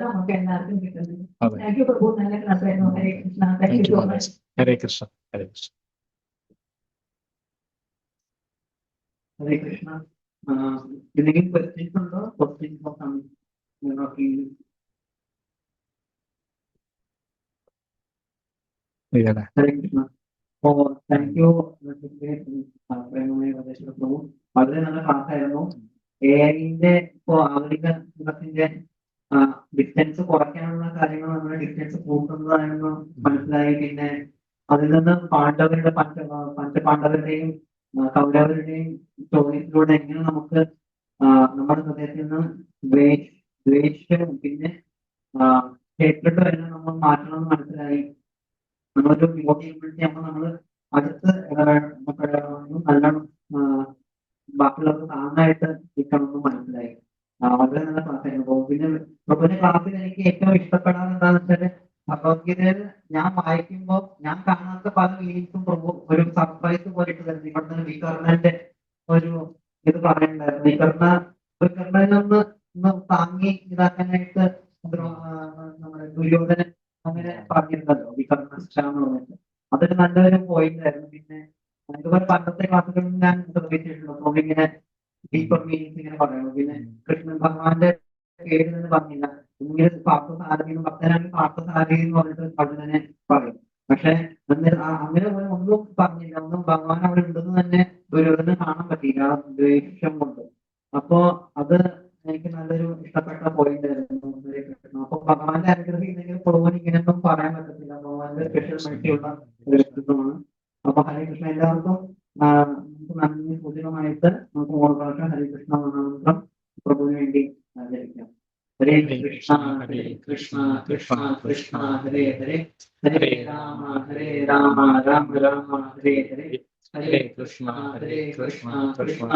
നമുക്ക് എല്ലാവർക്കും കിട്ടുന്നത്. താങ്ക് യു പ്രഭു. നല്ല ക്ലാസ് ആയിരുന്നു. Hare Krishna. Thank you so much. Hare Krishna. Hare Krishna. Hare Krishna. എന്തെങ്കിലും ക്വസ്റ്റ്യൻസ് ഉണ്ടോ? ക്വസ്റ്റ്യൻസ് നോക്കാം. ഹരേ കൃഷ്ണ. താങ്ക് യു പ്രഭു. വളരെ നല്ല ക്ലാസ് ആയിരുന്നു. എഐന്റെ ഇപ്പോ ആധുനിക യുഗത്തിന്റെ ഡിസ്റ്റൻസ് കുറയ്ക്കാനുള്ള കാര്യങ്ങൾ നമ്മുടെ ഡിസ്റ്റൻസ് കൂട്ടുന്നതാണെന്ന് മനസ്സിലായി. പിന്നെ അതിൽ നിന്ന് പാണ്ഡവരുടെ പഞ്ചപാണ്ഡവരുടെയും കൗരവരുടെയും ചോദ്യത്തിലൂടെ എങ്ങനെ നമുക്ക് നമ്മുടെ ഹൃദയത്തിൽ നിന്ന് ദ്വേഷവും പിന്നെ ഹേറ്റ്രഡ് വരെ നമ്മൾ മാറ്റണം എന്ന് മനസ്സിലായി. നമ്മളൊരു യോഗി ആകുമ്പോൾ നമ്മൾ അടുത്ത് നല്ലോണം ബാക്കിയുള്ളവർക്ക് താങ്ങായിട്ട് നിൽക്കണമെന്ന് മനസ്സിലായി. വളരെ നല്ല ക്ലാസ്സായിരുന്നു. പിന്നെ പ്രഭുവിന്റെ ക്ലാസ്സിൽ എനിക്ക് ഏറ്റവും ഇഷ്ടപ്പെടാൻ എന്താണെന്ന് വെച്ചാല് ഭഗവത്ഗീതയിൽ ഞാൻ വായിക്കുമ്പോൾ ഞാൻ കാണാത്ത പല മീനിങ്സും പ്രഭു ഒരു സർപ്രൈസ് പോയിട്ട് വരുന്നു. ഇവിടെ തന്നെ വികർണന്റെ ഒരു ഇത് പറയുന്നുണ്ടായിരുന്നു. വികർണനൊന്ന് താങ്ങി ഇതാക്കാനായിട്ട് നമ്മുടെ ദുര്യോധനൻ അങ്ങനെ പറഞ്ഞിട്ടുണ്ടല്ലോ വികർണാന്ന് പറഞ്ഞിട്ട്. അതൊരു നല്ലൊരു പോയിന്റ് ആയിരുന്നു. പിന്നെ ഇതുപോലെ പണ്ടത്തെ ക്ലാസ്സുകളിൽ ഞാൻ ശ്രദ്ധിച്ചിട്ടുണ്ട്. അപ്പോൾ ഇങ്ങനെ ഡീപ്പർ മീനിങ്സ് ഇങ്ങനെ പറയുന്നു. പിന്നെ കൃഷ്ണൻ ഭഗവാന്റെ പേര് തന്നെ പറഞ്ഞില്ല. ഇങ്ങനെ പാർത്ഥസാരഥി ഭക്തനാണ് പാർത്ഥസാരഥി എന്ന് പറഞ്ഞിട്ട് ഭഗവാനെ പറയും. പക്ഷെ അങ്ങനെ ഒന്നും പറഞ്ഞില്ല. ഒന്നും ഭഗവാൻ അവിടെ ഉണ്ടെന്ന് തന്നെ ദുര്യോധന കാണാൻ പറ്റിയില്ല ആ ദ്വേഷം കൊണ്ട്. അപ്പോ അത് എനിക്ക് നല്ലൊരു ഇഷ്ടപ്പെട്ട പോയിന്റ് ആയിരുന്നു. അപ്പൊ ഭഗവാന്റെ അനുഗ്രഹം ഇല്ലെങ്കിൽ പ്രഭുവിന് ഇങ്ങനെയൊന്നും പറയാൻ പറ്റത്തില്ല. ഭഗവാന്റെ സ്പെഷ്യൽ മനുഷ്യയുള്ള ഒരു വ്യക്തിത്വമാണ്. അപ്പൊ ഹരേകൃഷ്ണ എല്ലാവർക്കും നമുക്ക് നന്ദി സൂചകമായിട്ട് നമുക്ക് ഓർമ്മ ഹരികൃഷ്ണ മഹാമന്ത്രം പ്രഭുവിന് വേണ്ടി ആചരിക്കാം. ഹരേ കൃഷ്ണ ഹരേ കൃഷ്ണ കൃഷ്ണ കൃഷ്ണ ഹരേ ഹരേ ഹരേ രാമ രാമ രാമ ഹരേ ഹരേ ഹരേ കൃഷ്ണ കൃഷ്ണ കൃഷ്ണ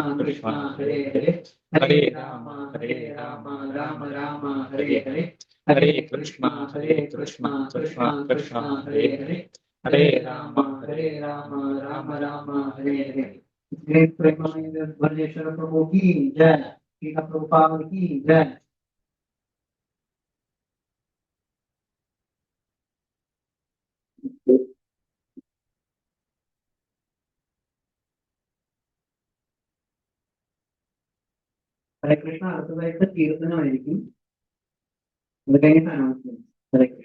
ഹരേ ഹരേ ഹരേ രാമ രാമ രാമ ഹരേ ഹരേ ഹരേ കൃഷ്ണ കൃഷ്ണ കൃഷ്ണ ഹരേ ഹരേ ഹരേ രാമ രാമ രാമ ഹരേ ഹരേ. ब्रजेश्वर प्रभु की जय, श्रील प्रभुपाद की जय. ഹരേ കൃഷ്ണ. അടുത്തതായിട്ട് കീർത്തനമായിരിക്കും. അത് കഴിഞ്ഞിട്ടാണ് ഹരേ കൃഷ്ണ.